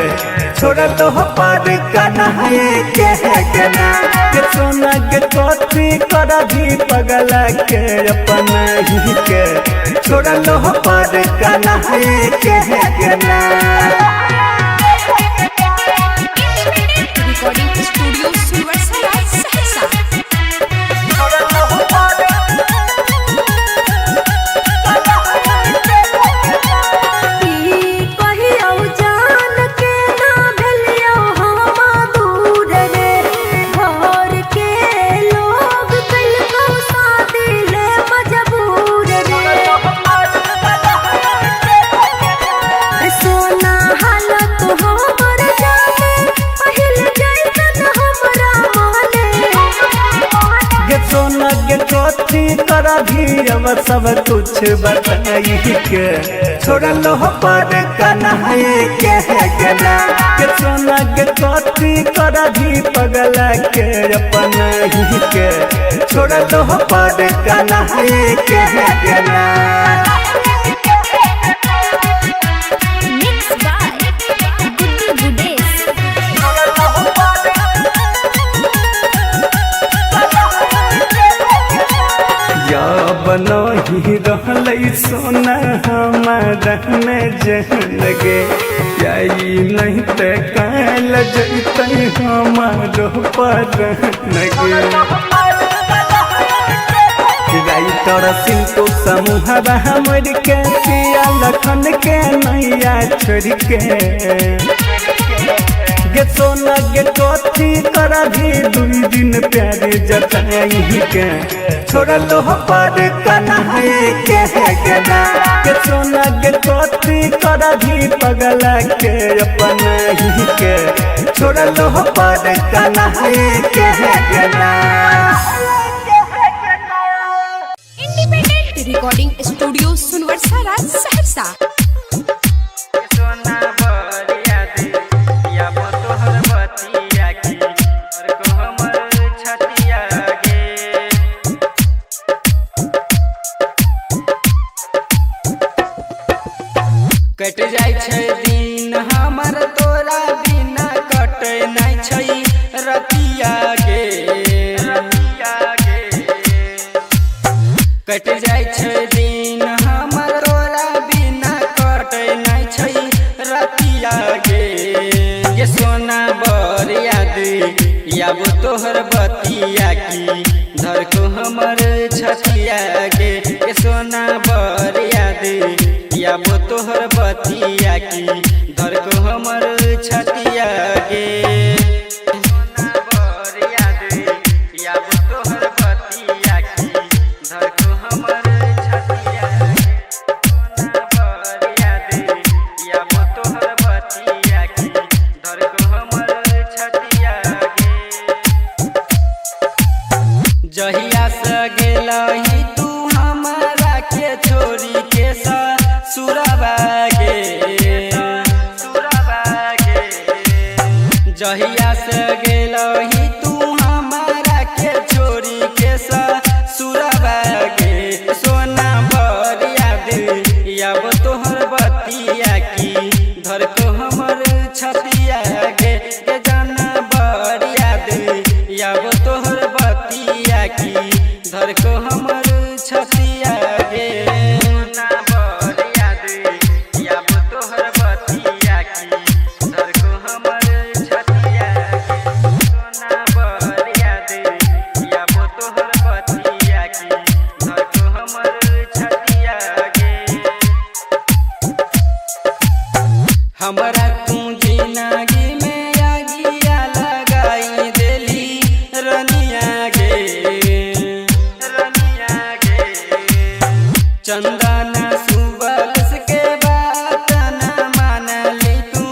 छोड़ा तो पार कन्हैया के ना के सोना के कथी करही पगला के अपना ही के छोड़ा तो पार कन्हैया के ना रिकॉर्डिंग स्टूडियो सुनवरसा सहरसा अब सब कुछ बताई के छोड़ा लो पर कन्हैया के ना के सोना के कथी करही पगला के अपना ही के छोड़ा लो पर कन्हैया के ना मिक्स बाय गुड्डू गुडेश बनही रहलै सोना हमारा में जहन गे जाई नहीं ते काल जैते हमारो पर गे राइटर सिंटू समूह हमर के पिया लखन के नैया छोड़ के गे सोना गे कथी करही 2 दिन प्यारे जताई के छोड़ा लो पर कन्हैया के ना के सोना गे कथी करही पगला के अपना ही के छोड़ा लो पर कन्हैया के ना independent recording studio Sunvarsa Saharsa कट जाय छै दिन हमर तोरा बिना कटे नै छै रतिया गे कट जाय छै दिन हमर तोरा बिना कटे नै छै रतिया गे ये सोना बर याद याब तोहर बतिया की धर को हमर छतिया गे ये सोना बर याद याब तोहर बतिया की धर को हमर छतिया गे सोना बर याद याब तोहर बतिया की धर को हमर छतिया गे सोना बर याद याब तोहर बतिया की धर को हमर छतिया गे जही अब तोहर बतिया की धर को हमर छतिया गे जाना बड़ याद अब तोहर बतिया की धर को हमर छतिया गे ना बड़ याद अब तोहर बतिया की धर को हमर छतिया गे ना बड़ याद अब तोहर बतिया की धर को हमर छतिया गे हमरा तू जिंदगी में आगिया लगाई देली रनिया गे चंदन सुबल के बात न मानली तू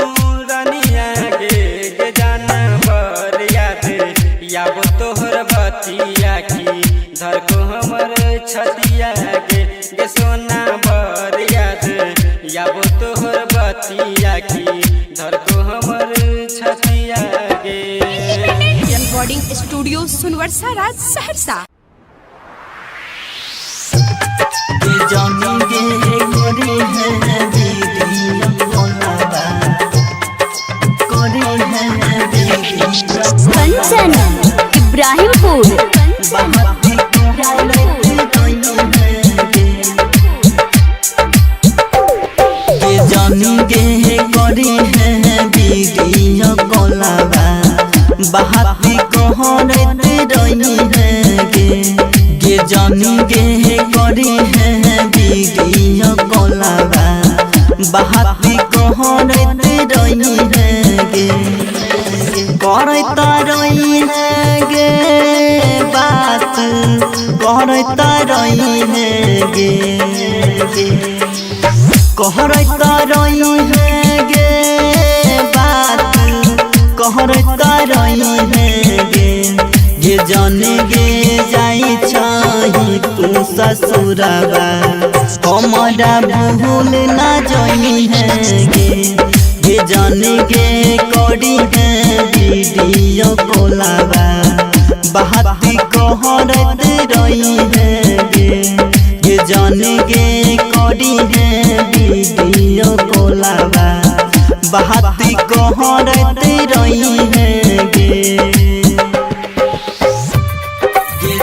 रनिया गे जाना बर याद अब तोहर बतिया की धर को हमर छतिया गे सोना बर याद अब तोहर बतिया की धर को हमर छतिया गे। रिकॉर्डिंग स्टूडियो सुनवरसा राज सहरसा। कंचन इब्राहिमपुर जानी गे करी है वीडियो कॉलबा बहाती कहरत रही है गे जानी गे करी है वीडियो कॉलबा बहाती कहरत रही है गे करत रही है गे बात करत रही है गे कहरत रही है गे बात कहरत रही है गे जाने गे जाई छही तू ससुरबा हमरा भूल ना जई है गे जाने गे करी है वीडियो कॉलबा बहाती कहरत रही है गे जाने गे करी है वीडियो कॉलबा बहाती कहरत रही है गे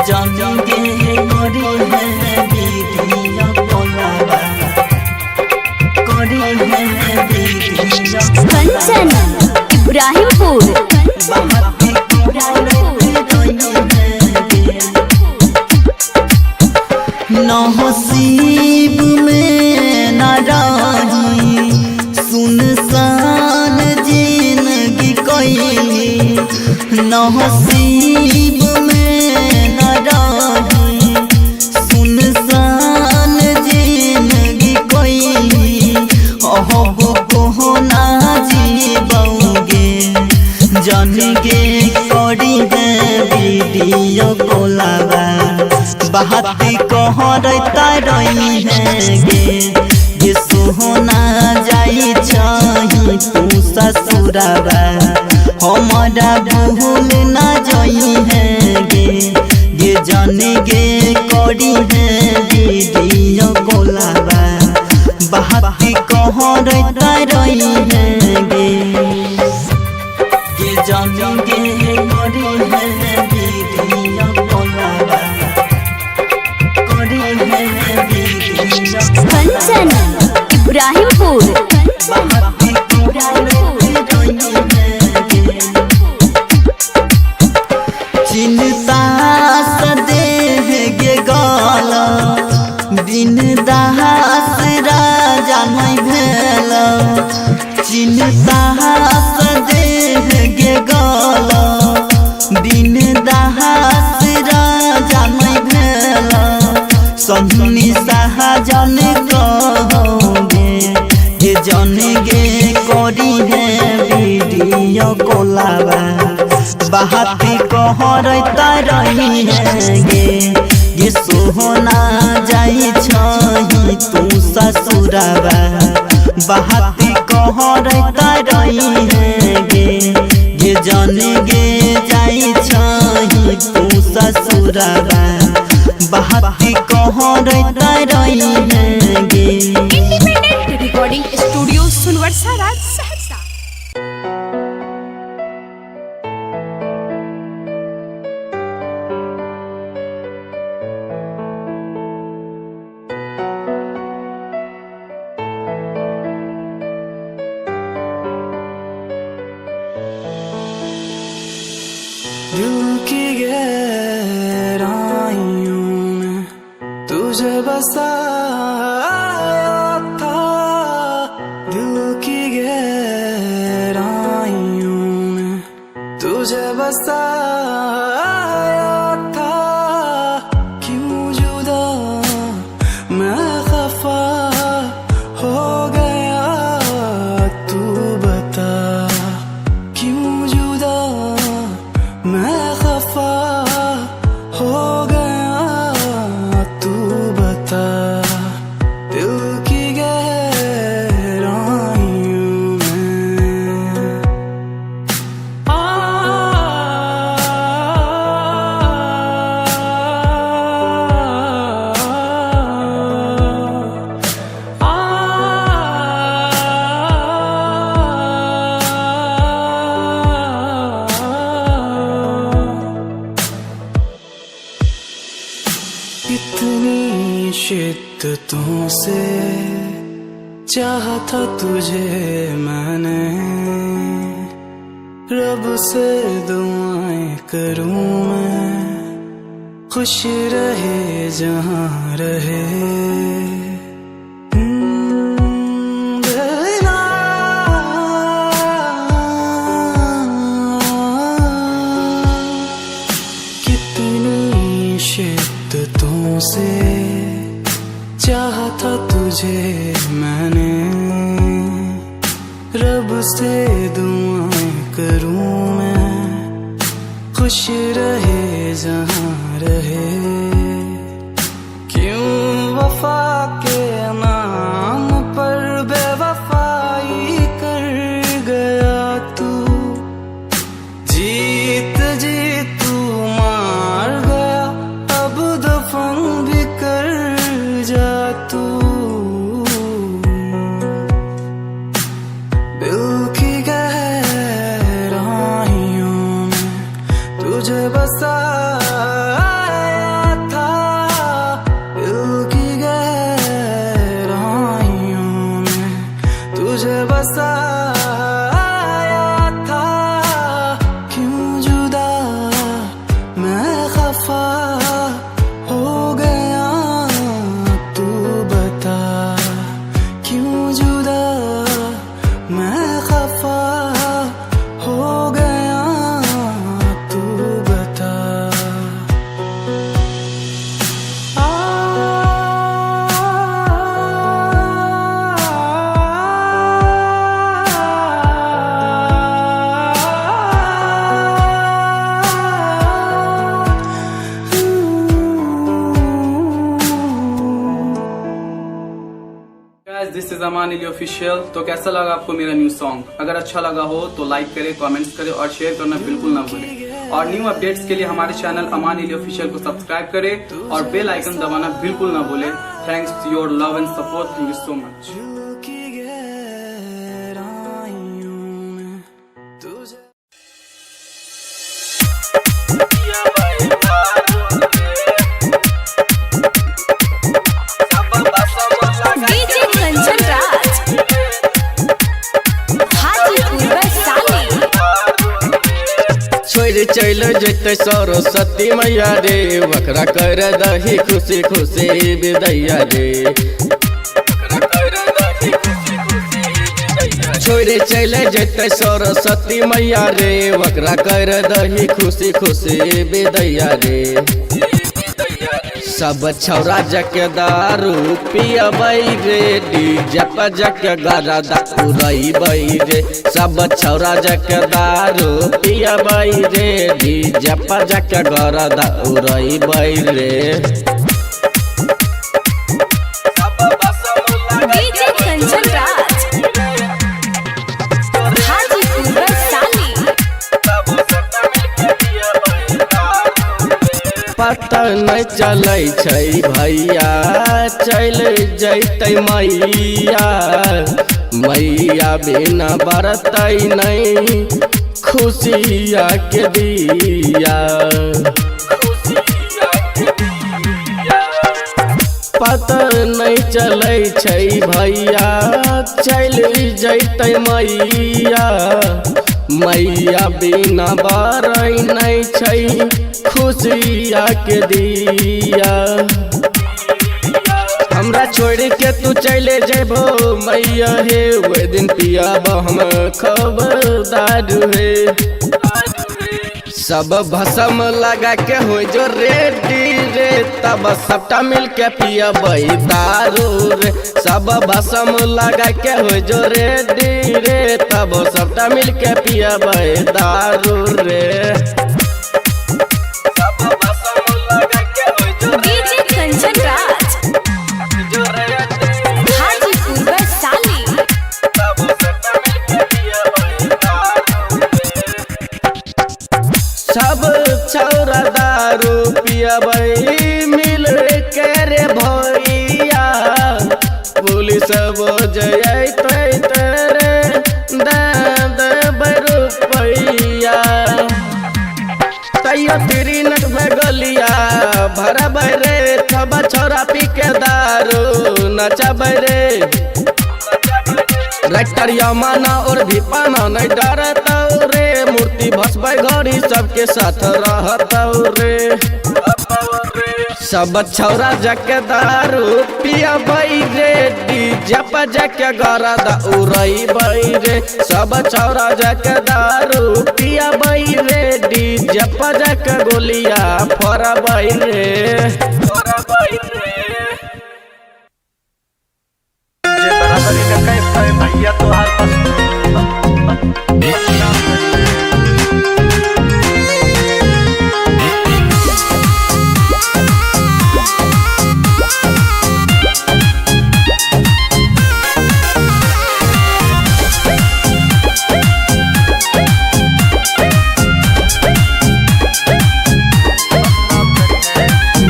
जाने गे करी है वीडियो कॉलबा करी है वीडियो कंचन इब्राहिमपुर बहाती कहरत रही है गे नसीब में न रही सुनसान जिंदगी कैली नसीब में न रही सुनसान जिंदगी कैली अब को ना जीबोगे जान गे करी है वीडियो कॉलबा बहाती कहरत रही है गे सोहना जाई छही तू ससुरबा हमरा भूल ना जई है गे जाने गे करी है वीडियो कॉलबा बहाती कहरत रही है गे जाने गे करी है वीडियो कॉलबा कंचन इब्राहिमपुर चिंता सदे गे गाला बिन दास राजा नहीं भेल चिंता सदे गे गाला बिन दास राजा नहीं भेल सन्नी शाहजन कहोगे जन गे करी है वीडियो कॉलबा बहाती कहरत रही है गे सोहना जाई छही तू ससुरबा बहाती कहरत रही है गे जन गे जाई छही तू ससुरबा बहाती कहरत रही है गे। परसाराज सहरसा। दिल की गहराइयों में तुझे बसाया था, दिल की गहराइयों में तुझे बसाया था। क्यों जुदा मैं खफा हो गया, तू बता क्यों जुदा मैं खफा हो गया, तू बता दिल की गहराइयों में। कितनी शिद्दतों से चाहा था तुझे मैंने, रब से दुआएं करूं मैं, खुश रहे जहां रहे। कितनी शिद्दतों से चाहा था तुझे मैंने, रब से दुआएं करूं मैं, खुश रहे जहां रहे। क्यों वफा के नाम पर बेवफाई कर गया तू, जीत जी तू मार गया, अब दफन भी कर जा तू। दिल की गहराइयों में तुझे बसाया था, दिल की गहराइयों में तुझे बसाया था। क्यों जुदा मैं खफा हो गया, तू बता क्यों जुदा मैं खफा हो गया, तू बता। दिस इज अमान अली ऑफिशियल। तो कैसा लगा आपको मेरा न्यू सॉन्ग? अगर अच्छा लगा हो तो लाइक करें, कमेंट्स करें और शेयर करना बिल्कुल ना भूलें। और न्यू अपडेट्स के लिए हमारे चैनल अमान अली ऑफिशियल को सब्सक्राइब करें और बेल आइकन दबाना बिल्कुल ना भूलें। Thanks to your love and support. Thank you so much. DJ Kanchan Raj, Hajipur Vaishali. छोड़ चल जैते सरस्वती मैया रे, वकरा कर दही खुशी खुशी विदैया रे। छोड़ चल जैते सरस्वती मैया रे, वकरा कर दही खुशी खुशी विदैया रे। सब छौरा जक दारू पियबै रे, डीजे पर जक गरदा उड़ैबै रे। सब छौरा जक दारू पियबै रे, डीजे पर जक गरदा उड़ैबै रे। डीजे कंचन राज, हाजीपुर वैशाली। पता नहीं चलै छै भैया, चल जैतै मैया मैया बिना बरतई नहीं खुशिया के दिया। पता नहीं चलै छै भैया चल जैतै मैया, मैया बिना बारई नहीं छै खुशिया के दिया। हमरा छोड़ के तू चले जेबो मैया हे, वे दिन पियाब हम खबरदार हे। सब भसम लगा के हो जो रेडी रे, तब सबटा मिल के पियबै दारू रे। सब भसम लगा के हो जो रेडी रे, तब सबटा मिल के पियबै दारू रे। सब भसम लगा के हो जो डीजे कंचन राज हाजीपुर वैशाली। सब छौरा दारू पियबै मिल के रे भैया, पुलिस बजैतै तेरे देबै रुपैया। तैयो तेरी नट गलिया भरबै रे, सब छौरा पी के दारू नचबै रे। रैक्टरिया माना और भी पाना नहीं डरतौ रे, मूर्ति भसबै घड़ी सबके साथ रहतौ रे। सब छौरा जके दारू पियबै रे, डीजे पर जके गरदा उड़ैबै रे। सब छौरा जके दारू पियबै रे, डीजे पर जके गोलिया फोड़बै रे। भैया तोहार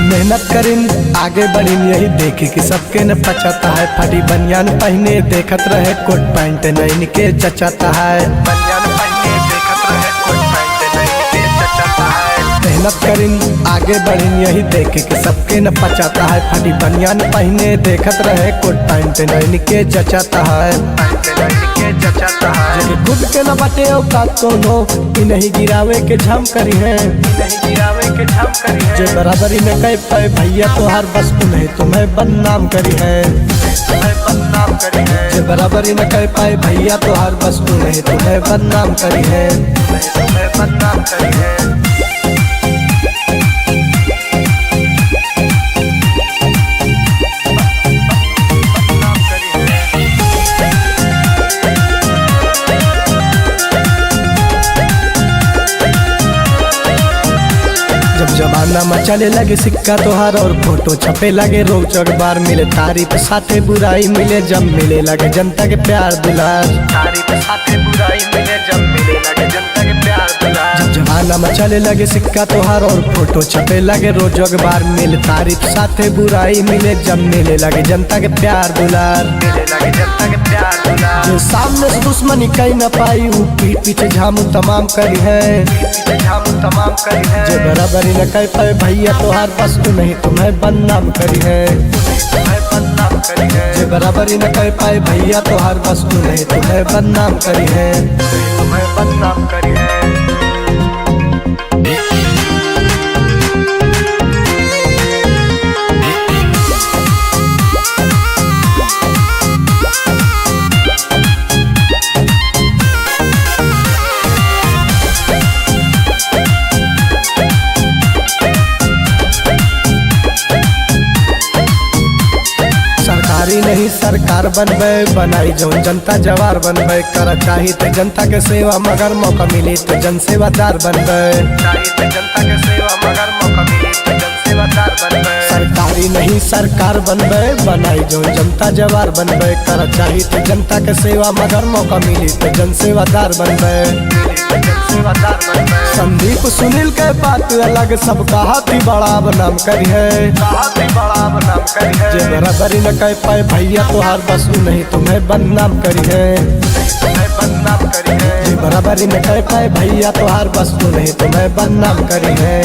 मेहनत करीन आगे बढ़ीन यही देखी कि सबके न पचाता है। फटी बनियान पहने देखत रहे कोट पैंट नहीं के चचाता है। बनियान पहने देखत रहे कोट पैंट नहीं के चचाता है। मेहनत करीन आगे बढ़ीन यही देखी कि सबके न पचाता है। फटी बनियान पहने देखत रहे कोट पैंट नहीं के चचाता है। खुद के न बटे औकात कोनो नहीं गिरावे के झम करी है, नहीं गिरावे के झम करी है। जे बराबरी में कह पाए भैया तोहार बस नहीं तुम्हें बदनाम करी है, तुम्हें बदनाम करी है। जे बराबरी में कह पाए भैया तोहार बस नहीं तुम्हें बदनाम करी है, तुम्हें बदनाम करी है। जमाना में चले लगे सिक्का तोहार और फोटो छपे लगे, रोज अखबार मिले तारीफ साथे बुराई मिले। जब मिले लगे जनता के प्यार दुलार, तारीफ साथे बुराई मिले। जब मिले लगे जनता के प्यार दुलार। जब जमाना में चले लगे सिक्का तोहार और फोटो छपे लगे, रोज अखबार मिले तारीफ साथे बुराई मिले। जब मिले लगे जनता के प्यार दुलार, मिले लगे जनता के प्यार दुलार। जो सामने से दुश्मनी कही न पाई वो पीठ पीछे झामू तमाम करी है, झामू तमाम करी है। जो बराबरी न कह पाए भैया तोहार बस नहीं तुम्हें बदनाम करी है, तुम्हें बदनाम करी है। जो बराबरी न कह पाए भैया तोहार बस नहीं तुम्हें बदनाम करी है, तुम्हें बदनाम करी है। सरकारी नहीं सरकार बनबे, बनाई जो जनता जवार बनबे। कर चाही तो जनता के सेवा मगर मौका मिली तो जन सेवादार बनबे। चाही तो जनता के सेवा मगर मौका मिली तो जन सेवादार सरकारी नहीं सरकार बनबे, बनाई जो जनता जवार बनबे। कर चाही तो जनता के सेवा, मगर मौका मिली तो जन सेवादार बनबे। संदीप सुनील के बात अलग, सबका हाथी बड़ा बनाम करी है। जे बराबरी न कह पाए भैया तोहार बस नहीं तुम्हें बदनाम करी है। जे बराबरी न कह पाए भैया तोहार बस नहीं तुम्हें बदनाम करी है।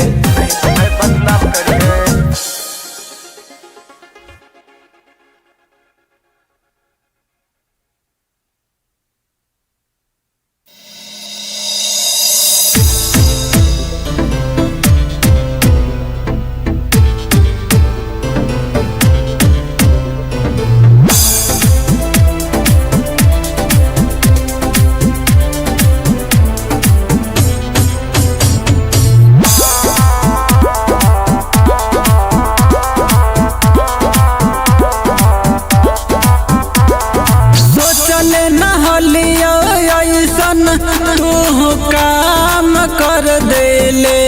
तू काम कर देले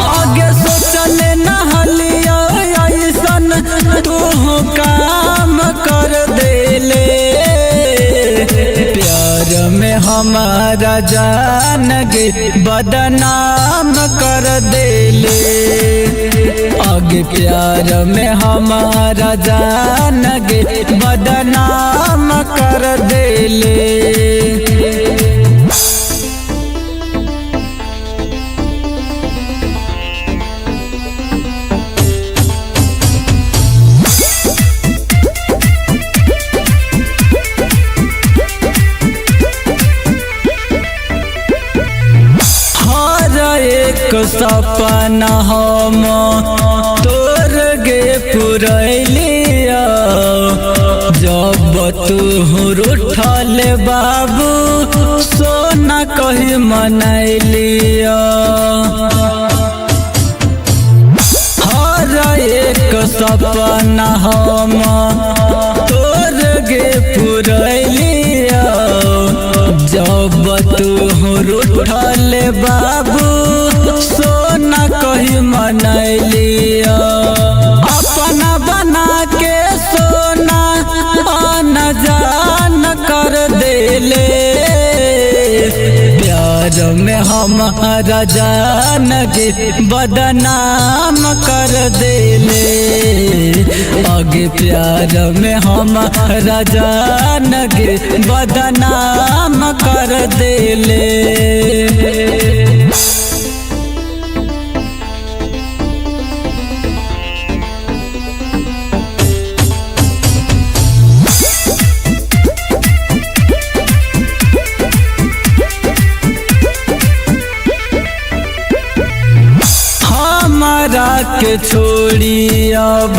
आगे सोचले नहलिया ऐसन तू काम कर देले। प्यार में हमारा जान गे बदनाम कर देले। आगे प्यार में हमारा जान गे बदनाम कर देले। सपना हम तोर गे पुरैलिया, जब तू रूठल बाबू सोना कही मनैलिया। हर एक सपना हम तोर गे पुरैलिया, जब तू रूठल बाबू सोना कही मनैलिया। अपना बना के सोना आना जान कर देले। प्यार में हमारा जान गे बदनाम कर देले। आगे प्यार में हमारा जान गे बदनाम कर देले। के छोड़ी अब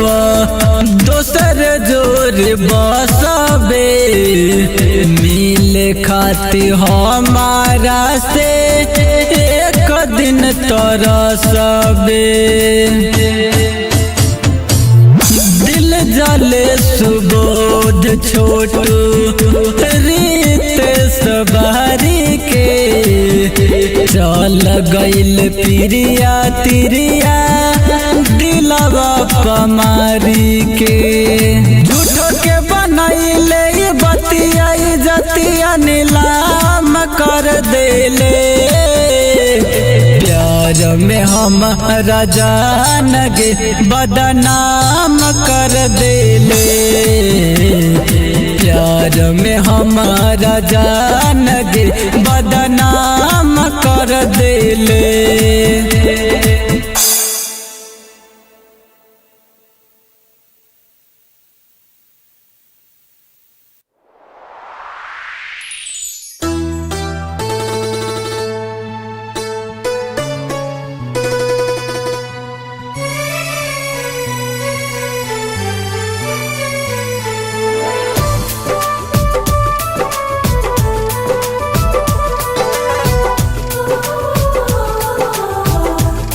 दोसर जोर बसबे, मिले खाती हमारा से एक दिन तरसबे। दिल जले सुबोध छोटू रीत सवारी के, चल गइल पिरिया तिरिया दिलवा पमारी के। झूठो के बनैले बतिया जतिया नीलाम कर देले। प्यार में हमारा जान गे बदनाम कर देले। प्यार में हमारा जान गे बदनाम कर देले।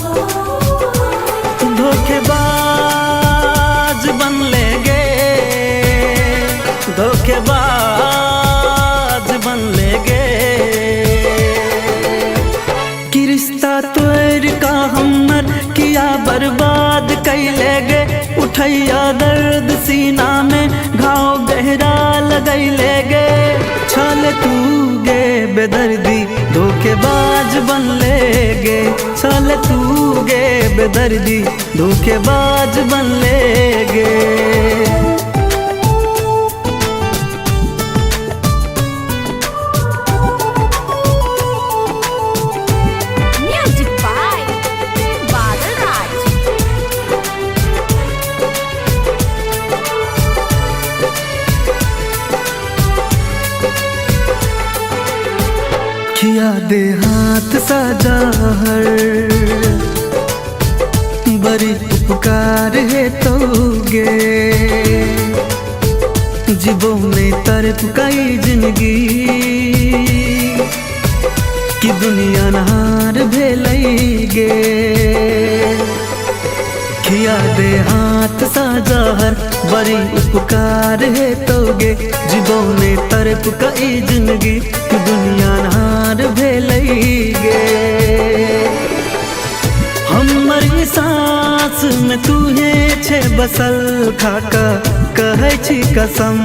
Oh लगैले गे उठैया दर्द सीना में घाव गहरा लगैले गे छल तू गे बेदर्दी धोखेबाज बनले गे छल तू गे बेदर्दी धोखेबाज बनले गे Music by Badal Raj. किया दे हाथ सजा हर बड़ी उपकार है तोगे जीवों में तरफ कई जिंदगी कि दुनिया नहार भेलई गे किया दे हाथ साजा हर बड़ी उपकार है तोगे जीवों में तरफ कई जिंदगी कि दुनिया नहार भेलई गे हमर ई सांस में तू है छे बसल खाका कहै छी कसम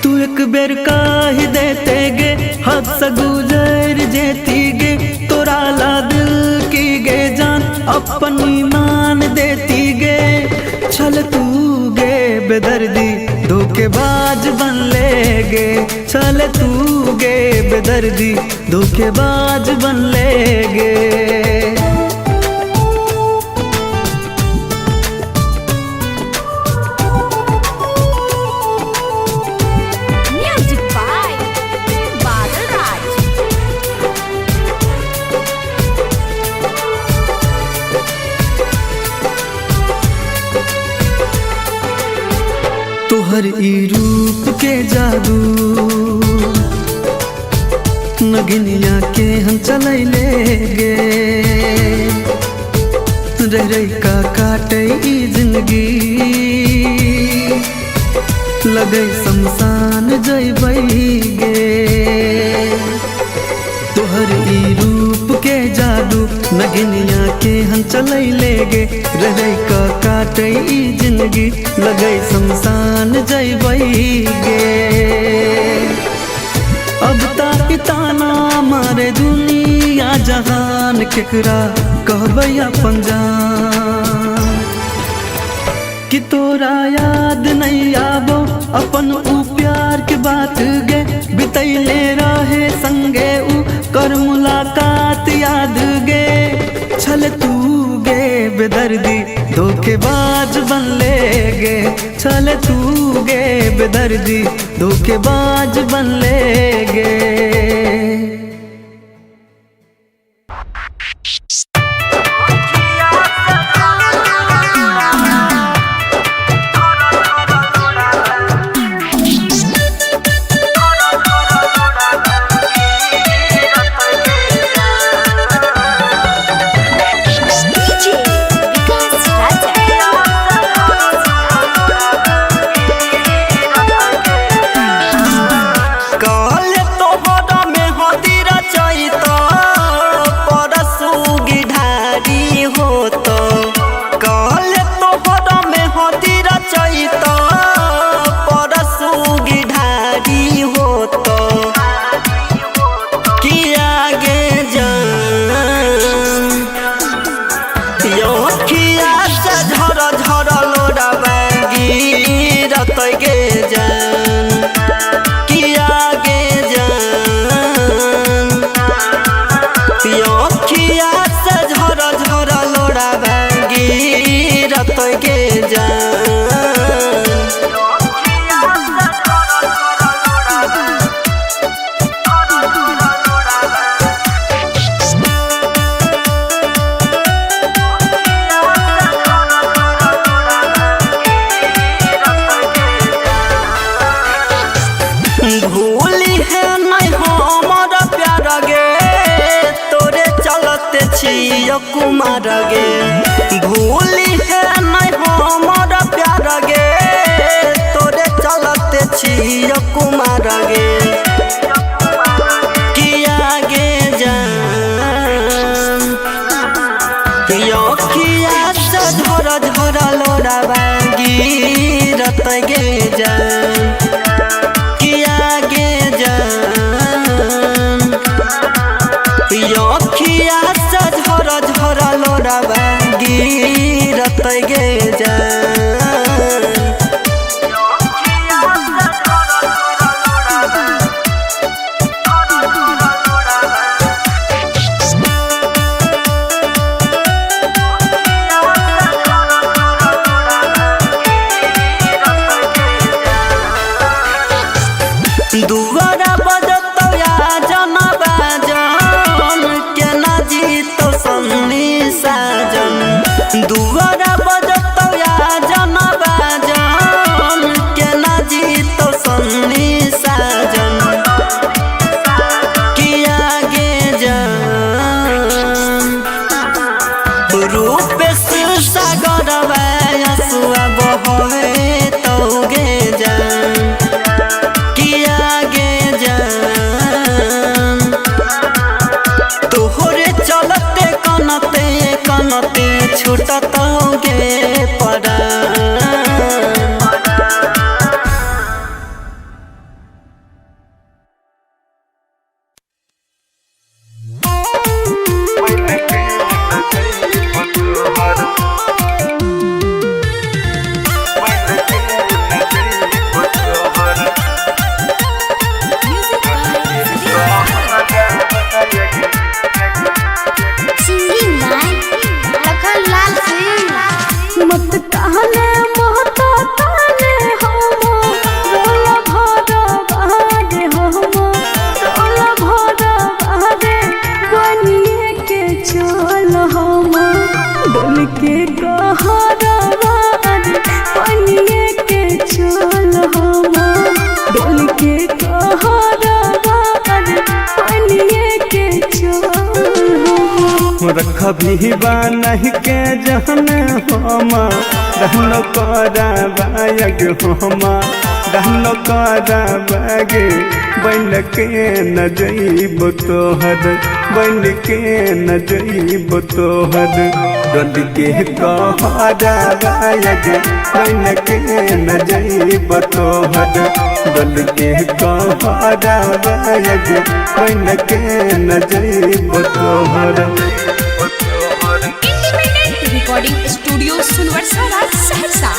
तू एक बेर कह देते गे हद से गुजर जेती गे तोरा ला दिल की गे जान अपन ईमान देती गे छल तू गे बेदर्दी धोखेबाज बन ले गे छल तू गे बेदर्दी धोखेबाज बन ले गे Music by Badal Raj. तोहर ई रूप के जादू नगिनिया के हम चलैले गे रह रही का काटे ई जिंदगी लगे शमशान जैबै गे तोहर ई रूप के जादू नगिनिया के हम चलैले गे रह रही का काटे ई जिंदगी लगे शमशान जैबै गे अब ताकि ताना मारे दुनिया जहान केकरा कहबै अपन जान कि तोरा याद नहीं आबो अपन ऊ प्यार के बात गे बितैले रहे संगे ऊ कर मुलाकात याद गे छल तू गे बेदर्दी धोखेबाज बन ले गे छल तू गे बेदर्दी धोखेबाज बन ले गे कुमार गे भूली है नहीं हमारा प्यार गे तोरे चलते छियो कुमार गे किया गे जान यो झर झर लोरावा गिरत गे जान किया गे जान अखिया से झर झर लोरावा गिरत गे जान दुआरा बजतो या जनबा जन के ना जीतो सन्नी साजन दुआरा बजतो या जनबा जन के ना जीतो सन्नी साजन किया गे जान रूप से सागर आंसुआ बहवे तो गे जान तोहरे चलते कनते कनते छूटत गे पड़ा मत कहले मोहत ताने हम रोला भरा बागे हम रोला भरा बागे बनिए के चल हम डोल के कहरा बागे बनिए के चल हम डोल के कहरा बागे बनिए के चल रख भी नहीं के जहन हम रहनो करा बायग हम रहनो करा बागे बन के न जइब तोहर बन के न जइब तोहर डल के कहरा बायग बन के न जइब तोहर डल के कहरा बायग बन के न जइब तोहर रिकॉर्डिंग स्टूडियो सुनवर्सा सहरसा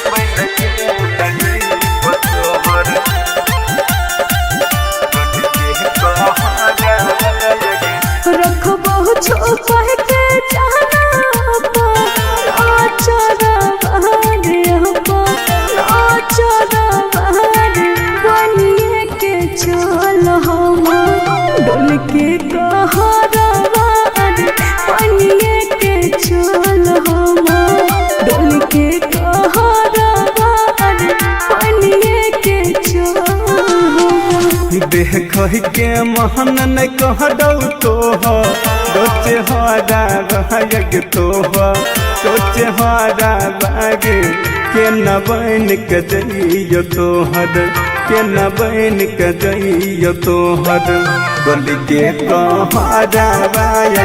रखबो छुपा के जाना आचरा बागे आचरा बागे बनिए के चल हम डोल के कहरा बागे बनिए के चल हम डोल के कहरा बागे बनिए के चल देख के महन न कह दौ तोह सोचे हरा बाग तोह सोचे हरा बागे के न बन के जइयो तोहर के न बन के जइयो तोहर बोल के कहरा बाग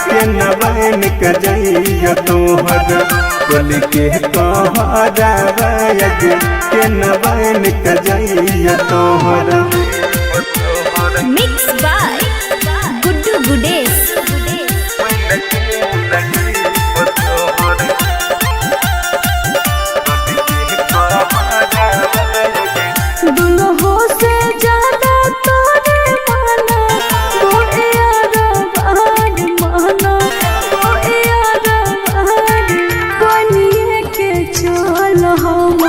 के न बन के जइयो तोहर बोल के कहरा बाग के न बन के जइयो तोहर मिक्स बाय गुड्डू गुडेश दुल्हो से ज्यादा तोरे माना कोई यार बाग माना कोई यार बाग बनिए के चल हम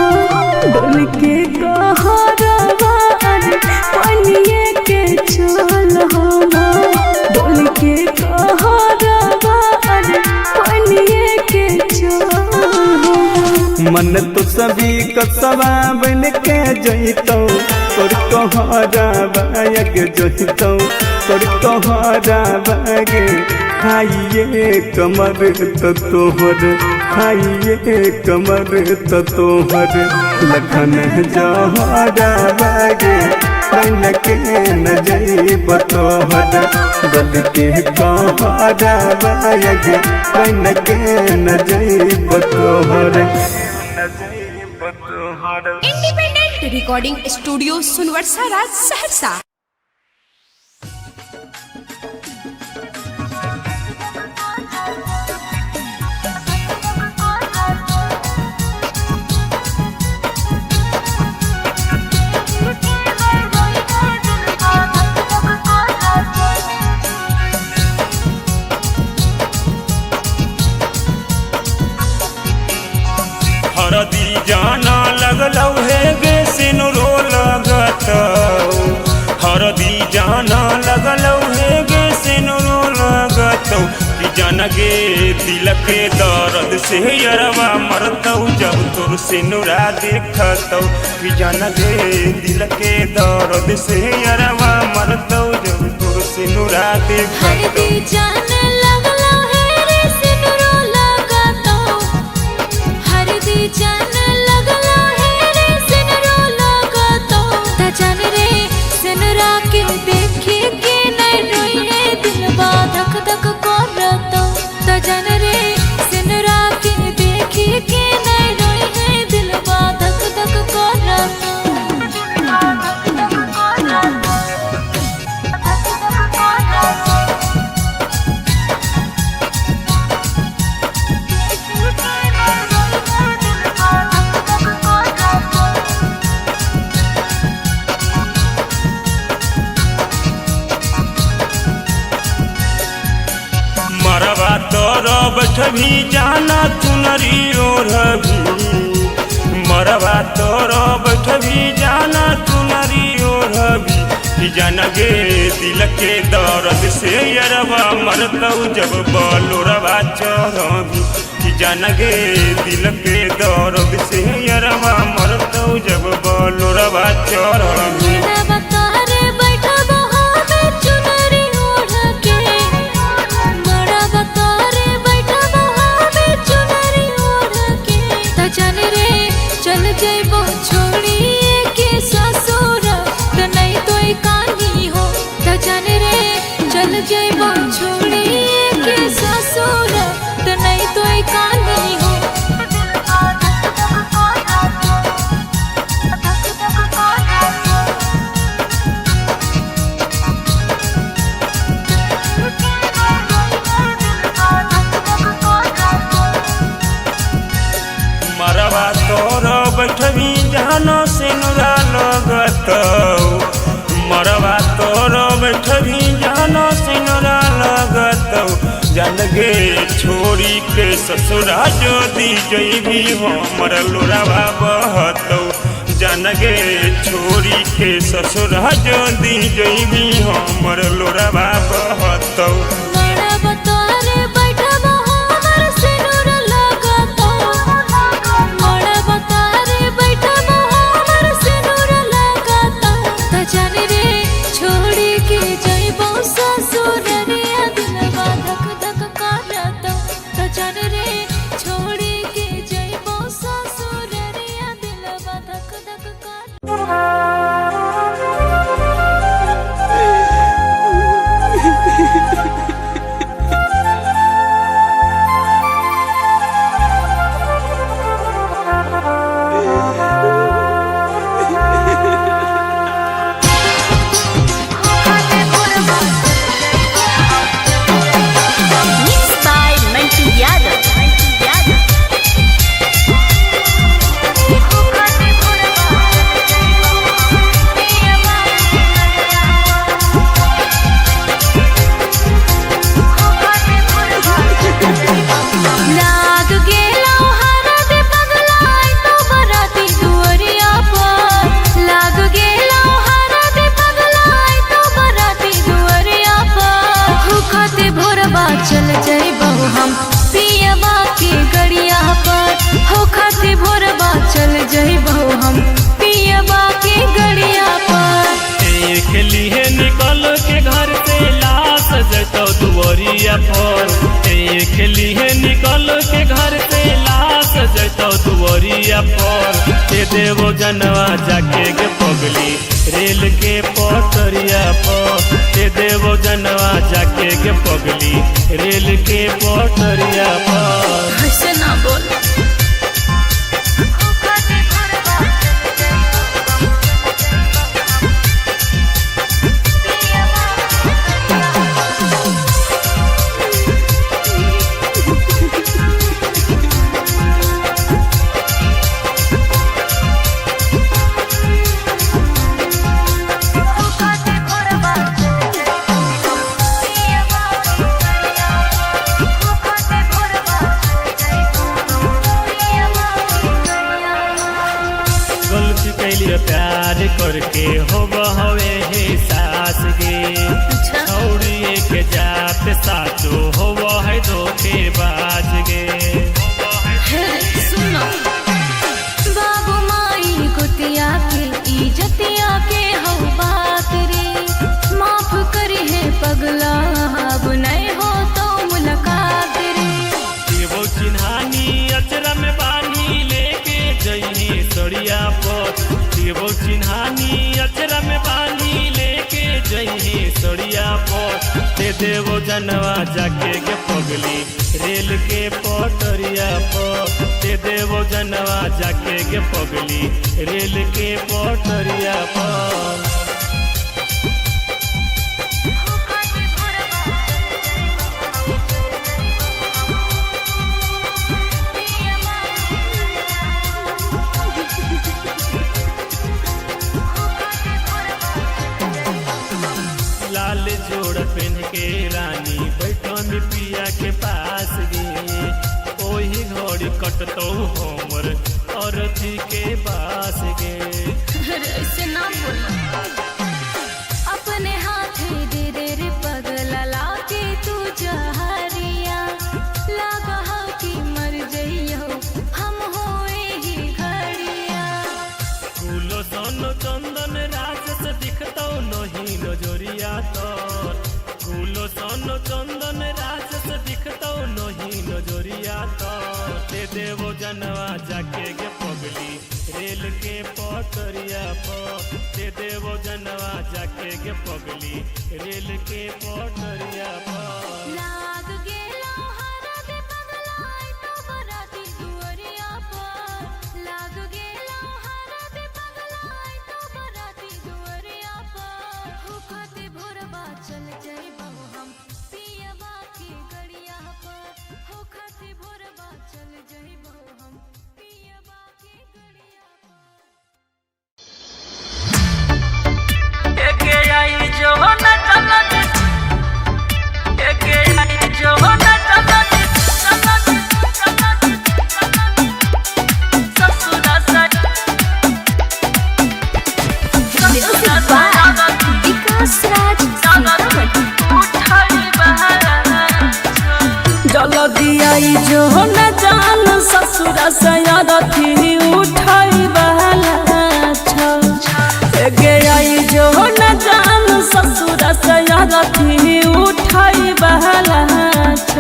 डोल के कहरा बाग बनिए के चल हम डोल के कहरा बाग बनिए के चल मन तो सभी कसवा बन के जइतो तोर कहरा बाग जइतो तोर कहरा बाग खाइए कमर तो तोहर खाइए कमर तो तोहर लखन जहरा बाग बन के न जइब तोहर दिल के कहरावा गे बन के न जइब तोहर इंडिपेंडेंट रिकॉर्डिंग स्टूडियो सुनवर्सा राज सहरसा। हरदी जाना लगलौ हे गे सिनुरो लगतौ हरदी जाना लगलौ हे गे सिनुरो लगतौ कि जान गे दिल के दर्द से यरवा मरतौ जब तोर सिनुरा देखतौ कि जान गे दिल के दर्द से यरवा मरतौ जब तोर सिनुरा देखतौ। हरदी जाने लगलो है रे सिनुरो लगातो हरदी जाने लगलो है रे सिनुरो लगातो त जान रे सिनुरा के देखे के नहीं रोई है दिलवा धक धक करतो त जान रे सिनुरा के देखे के नहीं रोई है दिलवा धक धक करतो। मरवा तोरो बैठभी जाना चुनरी ओढ़भी मरवा तोरो बैठभी जाना चुनरी ओढ़भी कि जान गे दिल के दर्द से यरवा मरतौ जब बलोरवा चढ़भी कि जान गे दिल के दर्द से यरवा मरतौ जब बलोरवा चढ़भी। चल जइबो छोड़िए के ससुर त नहीं तो कानी हो त जान रे चल जइबो छोड़िए के ससुर त नहीं तो कानी हो। मरवा तोरो बैठभी जानो सिनुरा लगतौ मरवा तोरो बैठभी जानो सिनुरा लगतौ जान गे छोड़ी के ससुरा जोदी जइभी हमर लोरावा बहतौ जान गे छोड़ी के ससुरा जोदी जइभी हमर लोरावा बहतौ। लिए निकल के घर से लाश जैतो दुवरिया पर दे देवो जनवा जाके गे पगली रेल के जनवा जाके के पगली रेल के पटरिया पर। ऐसे ना बोल गलती कैलिए प्यार करके हो हवे हे सास गे छौड़िए के जात साचो हो है धोखे बाज गे। सुनो बाबू माई कुतिया के इज्जतिया के हो बात रे माफ करी है पगला अब नहीं हो तो मुलाकात रे। वो चिन्हानी अचरा में बानी लेके जइहे सड़िया पर। वो चिन्हानी अचरा में बानी लेके जइहे सड़िया पर। दे देवो जनवा जाके के पगली रेल के पटरिया पर। दे देवो जनवा जाके के पगली रेल के पटरिया पर। लाल जोड़ पहन के रानी बैठनी पिया के पास गे ओही घड़ी कटतो हमर अरथी के पास गे। ऐसे ना बोल अपने हाथे दे दे रे पगला लाके तू जहरिया लगा हो कि मर जइयो हम होए ही घड़िया। फूलो सन चंदन राजस दिखतो नहीं नजरिया तोर। फूलो सन चंदन राजस दिखतो नहीं नजरिया तोर। दे देवो जनवा जाके के पगली रेल के पटरिया पर। दे देवो जनवा जाके के पगली रेल के पटरिया पर। लाग गेलो हरा दे पगला तो बराती दुअरिया पर। लाग गेलो हरा दे पगला तो बराती दुअरिया पर। होखते भोरबा चल जाइबो हम पियबा के गड़िया पर। होखते भोरबा चल जाइबो हम पियबा के गड़िया पर। एके आई जो न चलत एके आई जो न चलत ससुरा से म्यूजिक बाय विकास राज उठाई बहारा जल्दी आई जो न जान ससुरा से अरथी उठाई बहला छ। गे आई जो न जान ससुरा से अरथी उठाई बहला छ।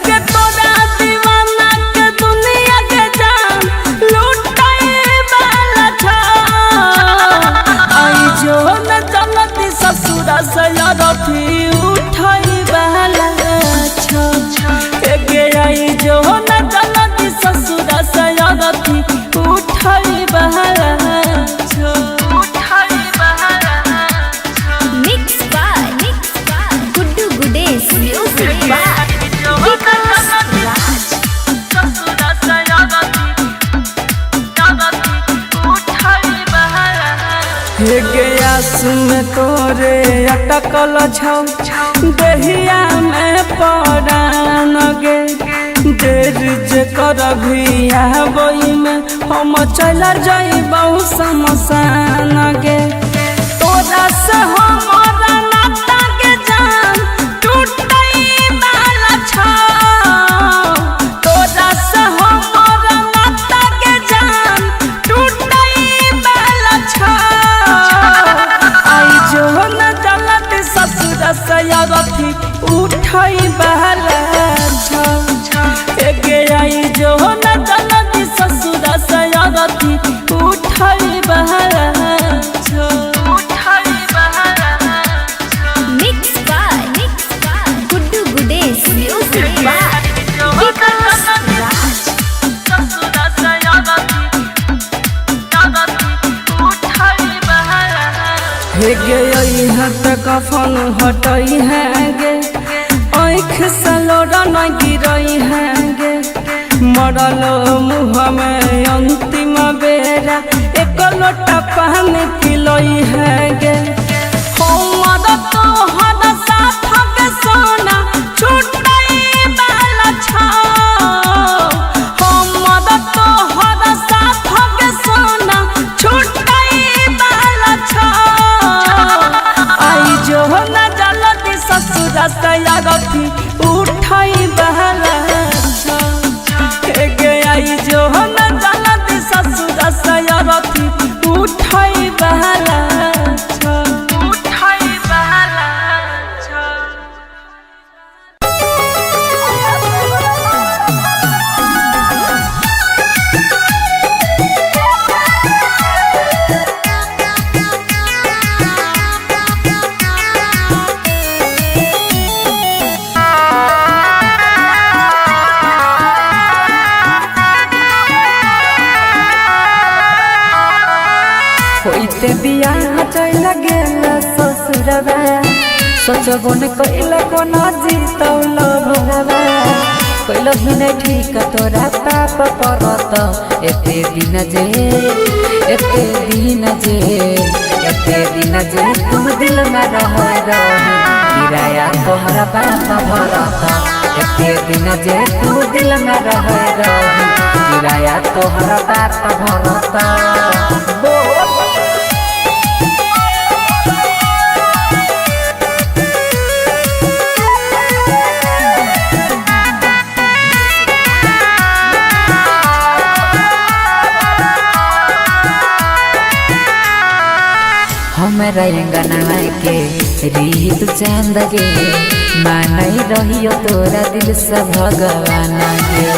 गे तोरा दीवाना के दुनिया के जान लुटाई बहला छ। आई जो न जलती ससुरा से अरथी उठाई बहला छ। गे आई जो न जलती ससुरा से अरथी उठाई बहला छ। उठाई बहारा mix by Guddu Gudesh music by Vikas Raj. ससुरा से उठाई बहारा गया सुन तोरे अटकल छौ दहिया में परान गे। देर जे करभी आबई में हम चल जाइबौ शमशान गे। तोरा से हमारा नाता के जान टूटई वाला छ। तोरा से हमारा नाता के जान टूटई वाला छ। आई जो न जलत ससुर से अरथी उठाई बहला छ। गे आई जो न जलत ससुर से अरथी उठाई बहला छ। उठाई बहारा गे यहाँ तक कफन हटई है गे आँख से लोड़ा न गिरई है गे मरल मुँह में अंतिम बेरा एक लोटा पानी पिलई है गे हमर तोहर साथ के सोना छुटई वाला छा हमर तोहर साथ के सोना छुटई वाला छा आई जो न जलती ससुर से लगती उठई वाला छा गे आई जो न जलती ससुर से लगती उठई वाला छा उठई वाला छा होइते बियाह चल गेल ससुरवा सोचबो न कइल कोना जीतौल भरवा कइल ही नहीं ठीक तोरा पाप परत एते दिन जे तू दिल में रह किराया तोहरा बाप भरत एते दिन जे तू दिल में रह किराया तोहरा बाप भरत हमरा अंगना के रीत चांद गे मानई रहियो तोरा दिल से भगवान गे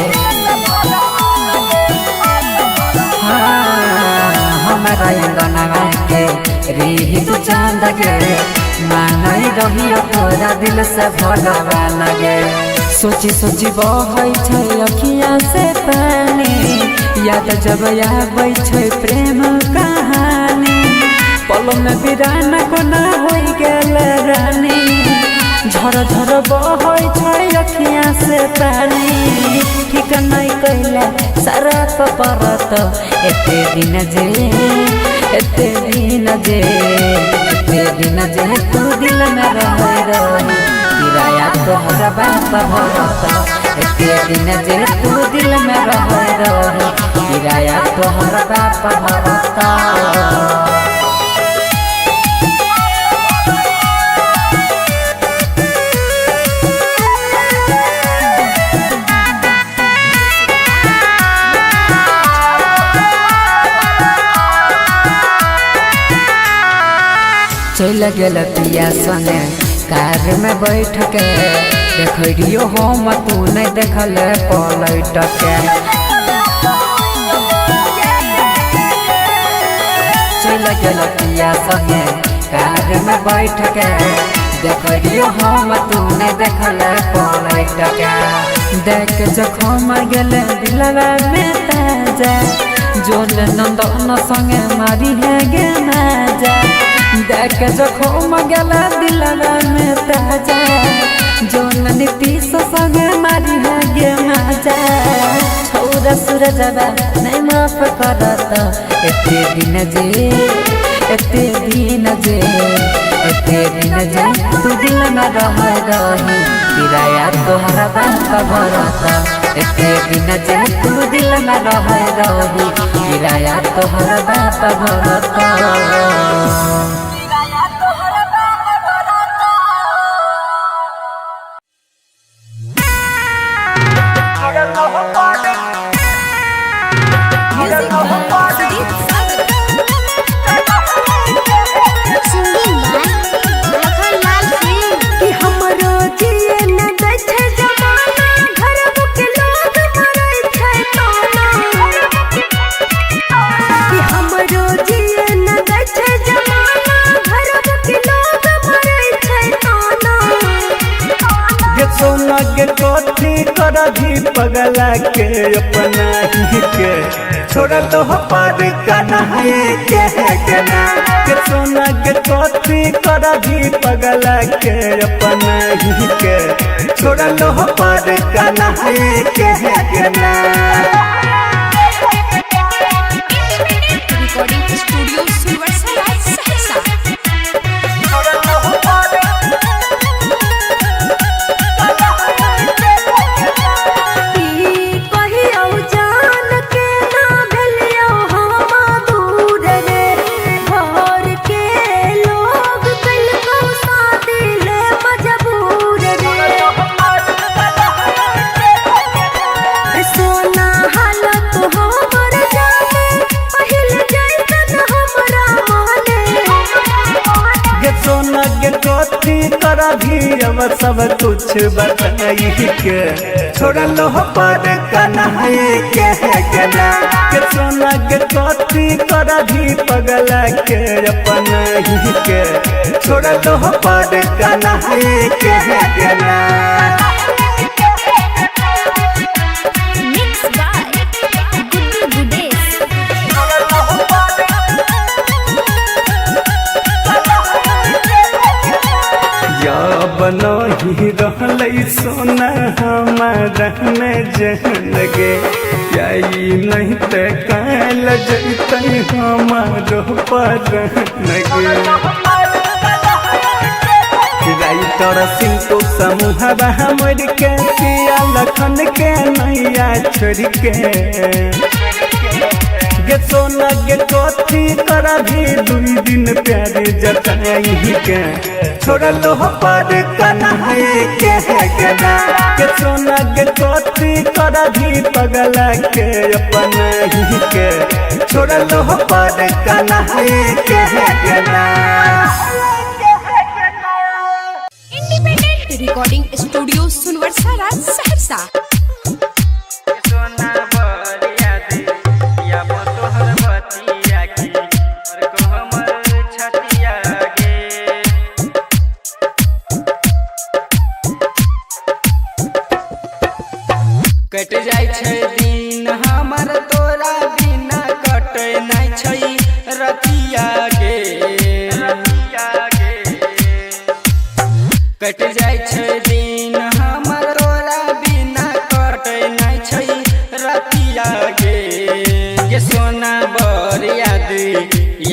हमरा अंगना के रीत चांद गे मानई रहियो तोरा दिल से भगवान गे सोची सोची बहै छै अखिया से पानी याद जब आबै छै प्रेम कहानी पल में बिराना कोना होई गेल रानी झर झर बहै छै अखिया से पानी ठीक नहीं कैला सारा परत एते दिन जे तू दिल में रही किराया तोहरा बाप भरत एते दिन जे तू दिल में रही किराया तोहरा बाप भरत चल गेल पिया संगे कार में बैठ के देखियो हम तू नहीं देखल पलट के चल गेल पिया संगे कार में बैठ के देखियो हम तू नहीं देखल पलट के देख जखम गेल दिलवा में ताजा जोल नंदन संगे मारी है गे नाजा देख जखम गेला दिलवा में ताजा जोन नीतीश संगे मारी है गे माजा छौरा सूरजवा नहीं माफ करत एते दिन जे तू दिल में रही किराया तोहरा बाप भरत एते दिन जे तू दिल में रही किराया तोहरा बाप भरत हमरो जिए न दै छै जमाना कर भी पगला के अपना ही के छोड़ लो पार कन्हैया के ना के सोना के कथी कर भी पगला के अपना ही के छोड़ लो पार कन्हैया के ना। Recording studio Sunvarsa Saharsa. कर भी अब सब कुछ बताई के छोड़ लो पर कन्हैया के ना के सोना के कथी कर भी पगला के अपना ही के छोड़ लो पर कन्हैया के ना। बनही रहलै सोना हमारा में जहन गे जाई नहीं ते काल जैते हमारो परन गे राइटर सिंटू समूह हमर के सिया लखन के नैया छोड़ के गे सोना गे कथी कर भी 2 दिन प्यार जताई के छोड़ लो पर कन्हैया के ना के सोना गे कथी कर भी पगला के अपना ही के छोड़ लो पर कन्हैया के ना। Independent recording studio Sunvarsa Saharsa. कट जाय छै दिन हमर तोरा बिना कटे नै छै रतिया गे कट जाय छै दिन हमर तोरा बिना कटे नै छै रतिया गे सोना बर याद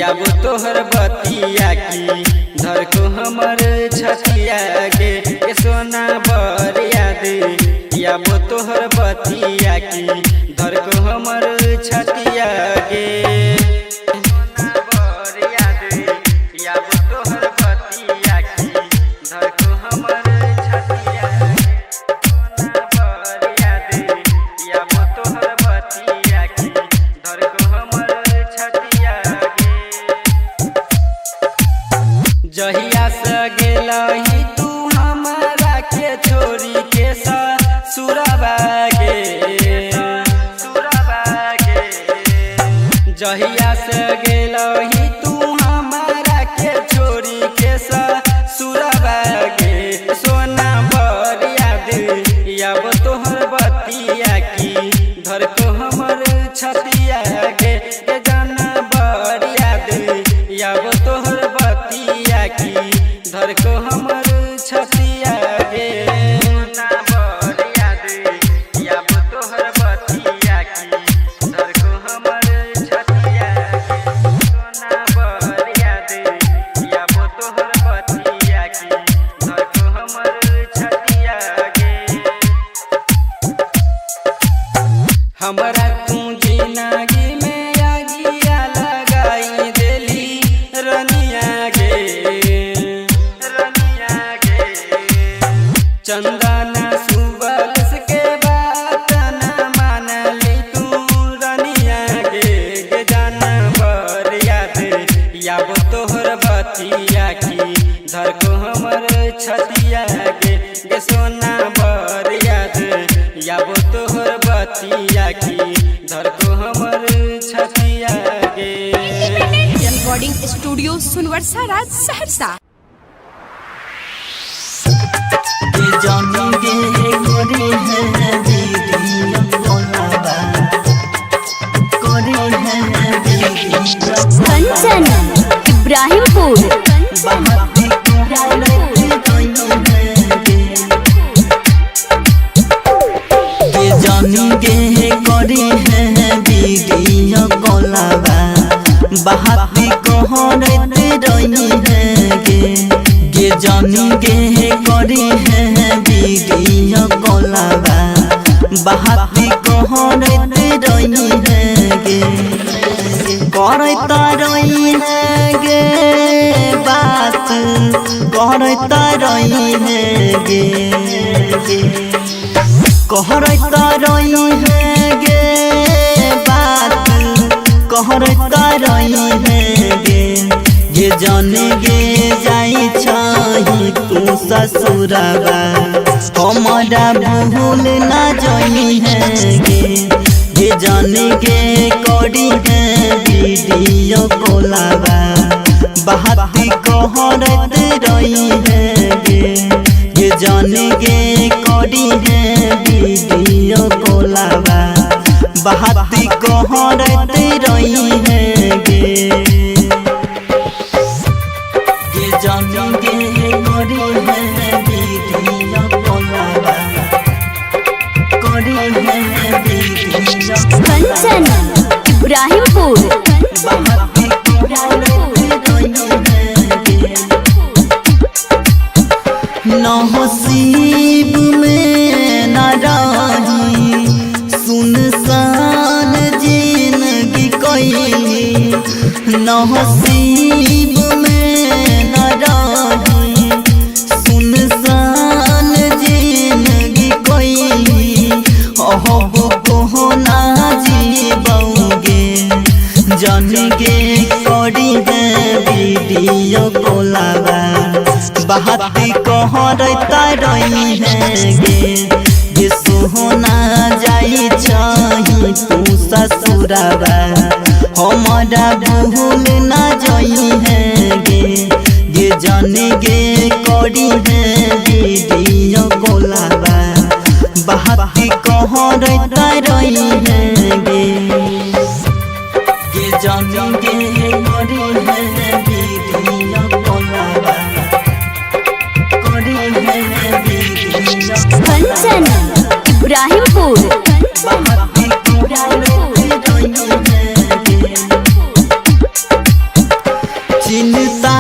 याब तोहर बतिया की धर को हमर छतिया गे सोना बर याद याब तोहर बतिया की धर को हमर छतिया गे याब तोहर बतिया की धर को हमर छतिया याब तोहर बतिया की धर को हमर छतिया जहिया से गेलही तू हमारा के छोरी के सुरबा गे जहिया से गेलही तू हमारा के छोरी के सुरबा गे सोना बर याद याब तोहर बतिया की धर को हमर छतिया गे जाना बर याद याब तोहर बतिया की धर को हमर छतिया गे हमरा तू जिंदगी में आगिया लगाई देली रनिया गे चंदन सुबल के बात न मानली तू रनिया गे जाना बर याद याब तोहर बतिया की धर को हमर छतिया गे सोना बर याद याब तोहर बतिया की धर को हमर छतिया गे। Recording studio Sunvarsa Saharsa. जानी गे करी है वीडियो कॉलवा करी है वीडियो कंचन इब्राहिमपुर बहाती के जानी गे करी है वीडियो कॉलवा बहाती कहरते रही है गे जानी गे करी है वीडियो कॉलवा बहाती कहरते रही है गे करता रही है गे बात करता रही है गे कहरता रही है गे बात कहरता रही है गे जाने गे जाई छही तू ससुरवा हमारा भूल ना जाई है गे जाने गे करी है वीडियो कॉलवा बहाती कहरते रही है गे जाने गे करी है वीडियो कॉलवा बहाती कहरते रही है गे जाने गे करी है वीडियो कॉलवा करी है वीडियो कंचन इब्राहिमपुर बहाती कहरते रही है नसीब में न रही सुनसान जिंदगी कोई नसीब में न रही सुनसान जिंदगी कोई अब को ना जीबोगे जान गे करी है वीडियो कॉलवा बहाती कहरता रही है गे सोहना जाई छही तू ससुरवा हमारा भूल ना जाई है गे जाने गे करी है वीडियो कॉलवा बहाती कहरता रही है गे जाने गे करी है वीडियो कॉलवा कंचन इब्राहिमपुर चिंता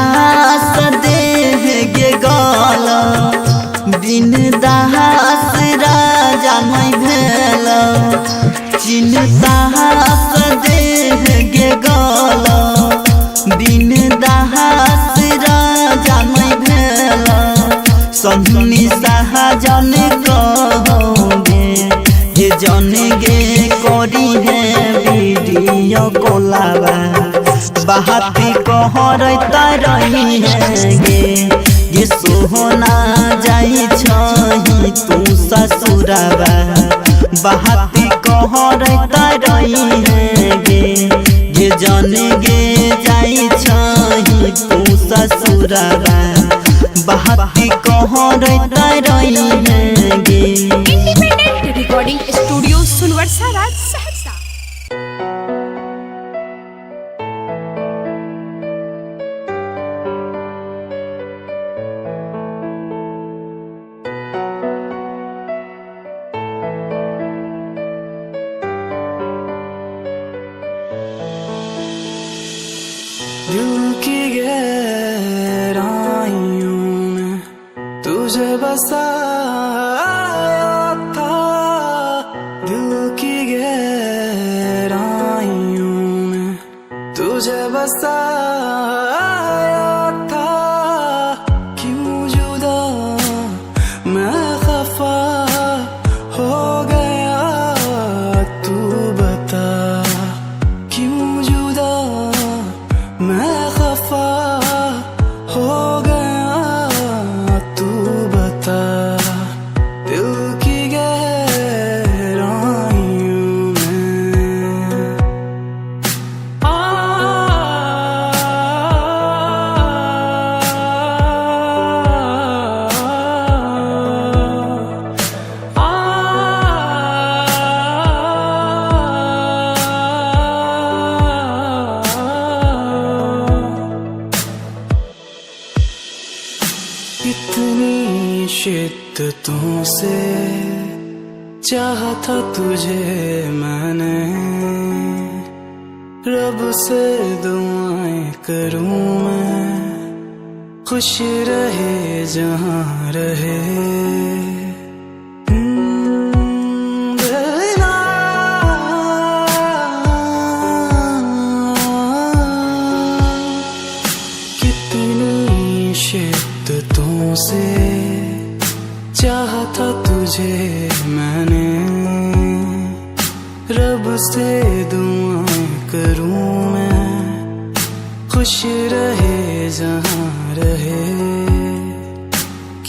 सदेह गे गाल बिन दास राजा नहीं भेल चिंता सदेह गे गाल बिन दास राजा नहीं भेल सन्नी शाहजन कहोगे ये जन गे करी है वीडियो कॉलवा बहाती कहरता रही है गे सोहना जाई छही तू ससुरवा बहाती कहरता रही है गे जन गे जाई छही तू ससुरवा बहाती कहरता रही है गे इंडिपेंडेंट रिकॉर्डिंग स्टूडियो सुनवर्सा राज सहरसा दिल की गहराइयों में तुझे बसाया था दिल की गहराइयों में तुझे बसाया था क्यों जुदा मैं खफा हो गया तू बता क्यों जुदा मैं खफा हो गया तू बता दिल की गहराइयों में शिद्दतों से चाहा था तुझे मैंने, रब से दुआएं करूं मैं, खुश रहे जहां रहे। कितनी शिद्दतों से चाहा था तुझे मैंने, रब से दुआएं करूं मैं, खुश रहे जहां रहे।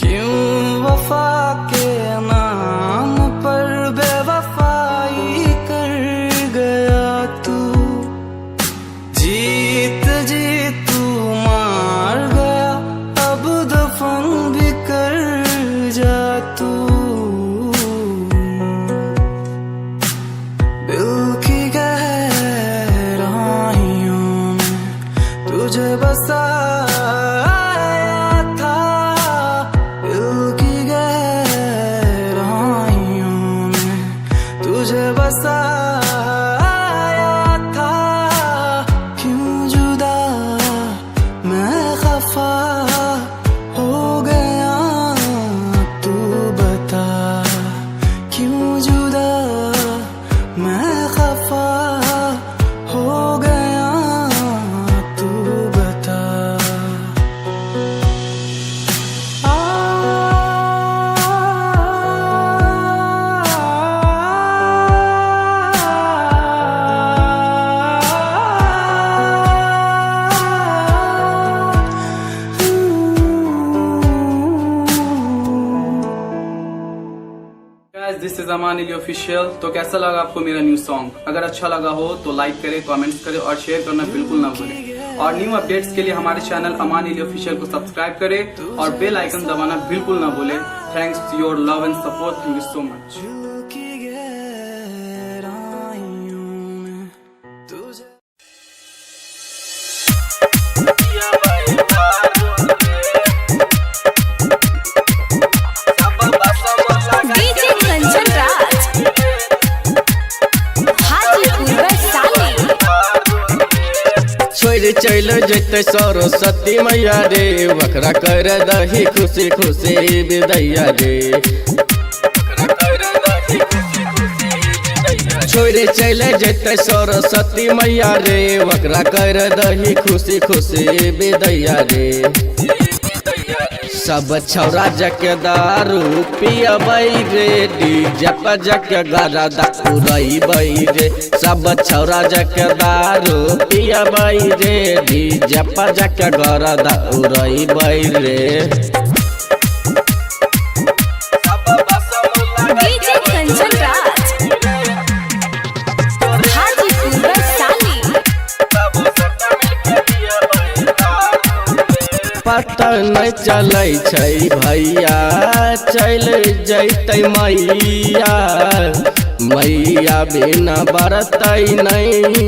क्यों वफा के नाम पर बेवफाई कर गया तू, जीत जी तू मार गया, अब दफन भी कर जा तू। दिल की गहराइयों में तुझे बसाया था, दिल की गहराइयों में तुझे बसाया था। क्यों जुदा मैं खफा हो गया, तू बता। क्यों जुदा मैं खफा हो गया, तू बता। दिस इज अमान अली ऑफिशियल। तो कैसा लगा आपको मेरा न्यू सॉन्ग? अगर अच्छा लगा हो तो लाइक करें, कमेंट्स करें और शेयर करना बिल्कुल ना भूलें। और न्यू अपडेट्स के लिए हमारे चैनल अमान अली ऑफिशियल को सब्सक्राइब करें और बेल आइकन दबाना बिल्कुल ना भूलें। Thanks to your love and support. Thank you so much. DJ Kanchan Raj, Hajipur Vaishali. छोड़ चल जैते सरस्वती मैया रे, वकरा कर दही खुशी खुशी विदैया रे। छोड़ चल जैते सरस्वती मैया रे, वकरा कर दही खुशी खुशी विदैया रे। सब छौरा जके दारू पियबै रे, डीजे पर जके गरदा उड़ैबै रे। सब छौरा जके दारू पियबै रे, डीजे पर जके गरदा उड़ैबै रे। डीजे कंचन राज, हाजीपुर वैशाली। पता नहीं चलै छै भैया, चल जैतै मैया। मैया बिना बरतै नहीं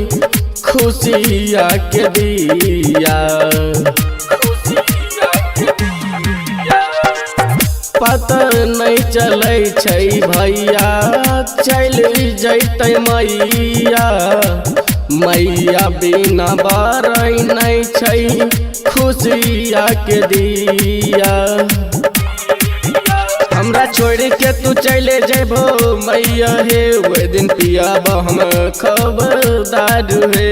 खुशिया के दिया। पता नहीं चलै छै भैया, चल जैतै मैया। मैया बिना बारै नहीं छै खुशिया के दिया। हमरा छोड़ के तू चले जेबो मैया हे, वो दिन पियाब हम खबरदार हे।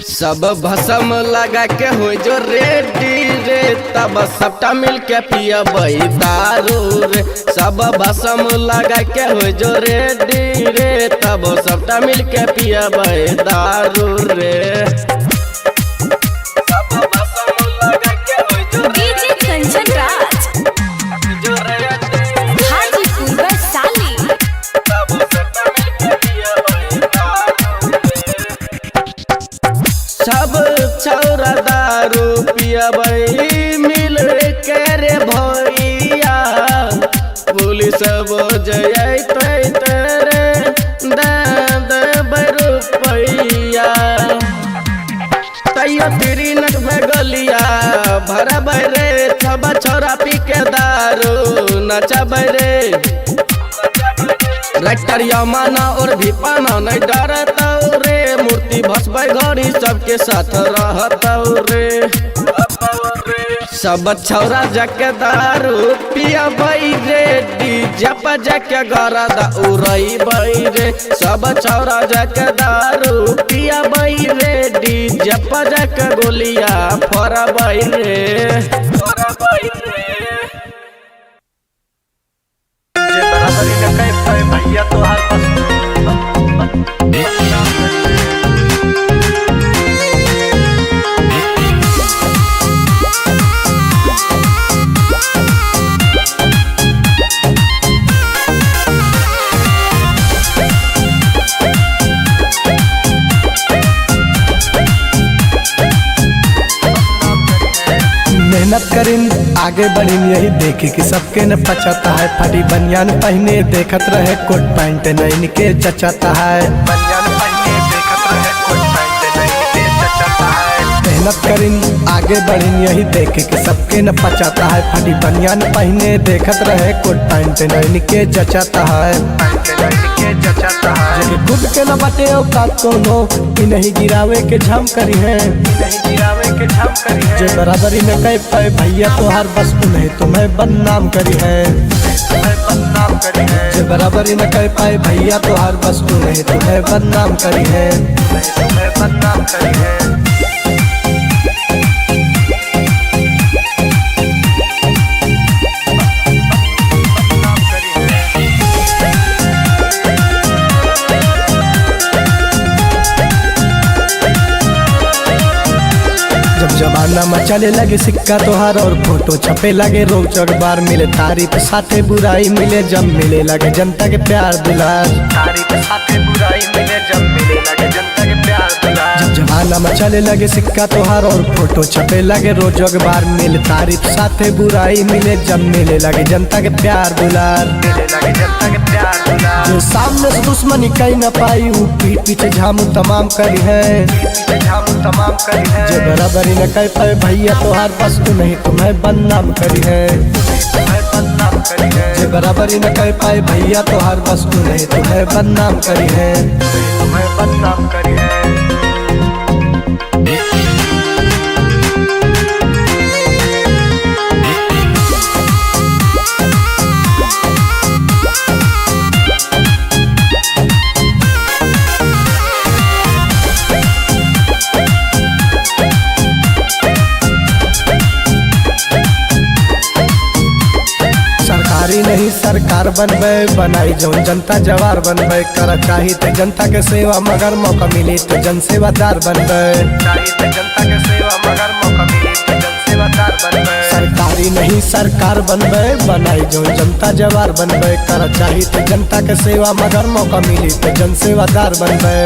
सब भसम लगा के हो जो रेडी रे, तब सबटा मिल के पियबै दारू रे। सब भसम लगा के हो जो रेडी रे, तब सबटा मिल के पियबै दारू रे। डीजे कंचन राज, हाजीपुर वैशाली। सब छौरा दारू पियबै मिल के रे भैया। पुलिस बजैतै तेरे दे रुपैया। तैयो तेरी नट भगलिया भरब रे सब छोरा पी के दारू नचब रे रैक्टर यमाना और भी पाना नहीं डरता रे मूर्ति भसबै घड़ी सबके साथ रहता रे सब छौरा जके दारू पियबै रे डीजे पर जके गरदा उड़ैबै रे सब छौरा जके दारू पियबै रे डीजे पर जके गोलियां फोड़बै रे भैया तो हर मेहनत करें आगे बढ़ें यही देखे कि सबके न पचाता है फटी बनियान पहने देखत रहे कोट पैंट नहीं के चचाता है बनियान पहने देखत रहे कोट पैंट नहीं के चचाता है मेहनत करें आगे बढ़ें यही देखे कि सबके न पचाता है फटी बनियान पहने देखत रहे कोट पैंट नहीं के चचाता है खुद के न बटे औकात कोनो कि नहीं गिरावे के झम करी है जे बराबरी में कह पाए भैया तो हर बस उन्हें तुम्हें बदनाम करी है जे बराबरी में कह पाए भैया तो हर बस उन्हें तुम्हें बदनाम करी है बदनाम करी है जमाना में चले लगे सिक्का तोहार और फोटो छपे लगे रोज अखबार मिले तारीफ साथे बुराई मिले जब मिले लगे जनता के प्यार दुलार तारीफ साथे बुराई मिले जब मिले लगे जनता के प्यार दुलार जमाना में चले लगे सिक्का तोहार और फोटो छपे लगे रोज अखबार मिले तारीफ साथे बुराई मिले जब मिले लगे जनता के प्यार दुलार मिले लगे जनता के प्यार दुलार जो सामने से दुश्मनी कहीं न पाई वो पीठ पीछे झामू तमाम करी है जो बराबरी न कह पाए भैया तो हर बस तू नहीं तुम्हें बदनाम करी है जो बराबरी न कह पाए भैया तो हर बस तू नहीं तुम्हें बदनाम करी है तुम्हें बदनाम करी है नहीं सरकार बनबे बनाई जो जनता जवार बनबे कर चाही ते जनता के सेवा मगर मौका मिली तो जन सेवादार बनबे जनता के सेवा मगर मौका मिली तो जन सेवादार बनबे सरकारी नहीं सरकार बनबे बनाई जो जनता जवार बनबे कर चाही ते जनता के सेवा मगर मौका मिली तो जन सेवादार बनबे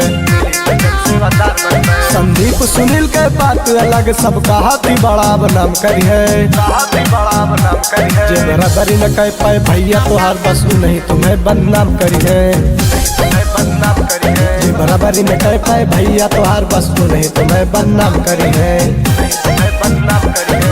संदीप सुनील के बात अलग सबका हाथी बड़ा बनाम करी है जे बराबरी न कह पाए भैया तो हर बस नहीं तुम्हें बदनाम करी है जे बराबरी न कह पाए भैया तो हर बस नहीं तुम्हें बदनाम करी है बदनाम करी है।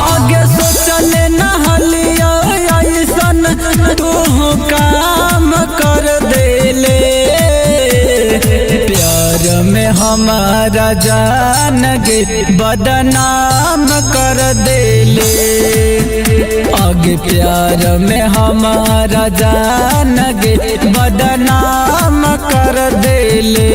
आगे सोचले नहलिया ऐसन तू काम कर देले प्यार में हमारा जान गे बदनाम कर देले आगे प्यार में हमारा जान गे बदनाम कर देले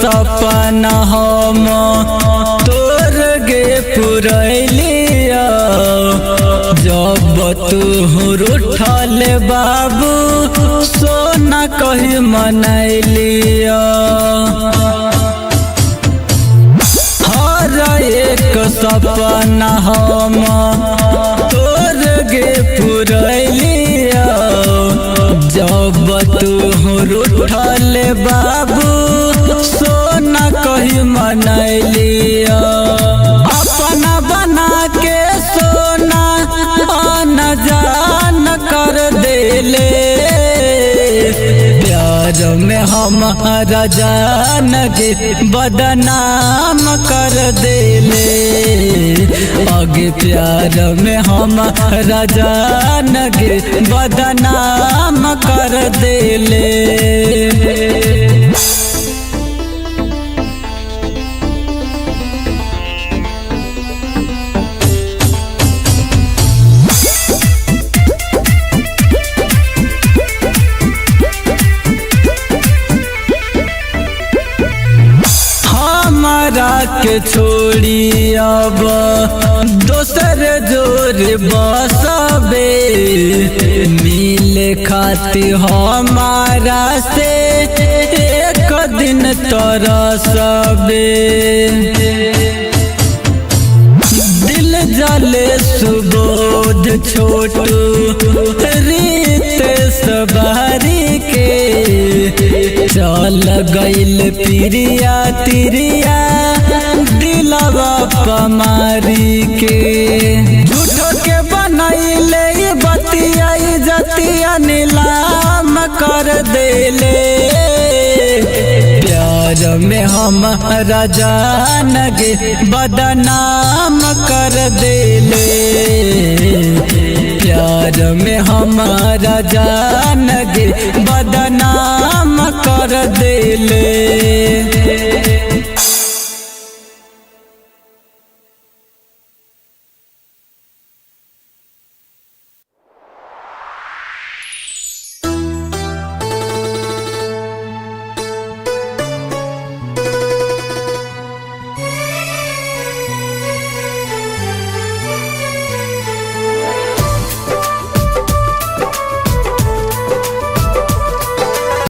सपना हम तोर गे पुरैलिया जब तू रूठल बाबू सोना कही मनैलिया हर एक सपना हम तोर गे पुरैलिया जब तू रूठल बाबू सोना कही मनैलिया अपना बना के सोना न जान कर देले प्यार में हमारा जान के बदनाम कर देले आगे प्यार में हमारा जान के बदनाम कर देले। हमारा के छोड़ी अब दोसर जोर बसबे मिले खाती हमारा से एक दिन तरसबे दिल जले सुबोध छोटू रीत सवारी के चल गइल पिरिया तिरिया दिलवा पमारी के झूठो के बनैले बतिया जतिया नीलाम कर देले प्यार में हमारा जान गे बदनाम कर देले प्यार में हमारा जान गे बदनाम कर देले।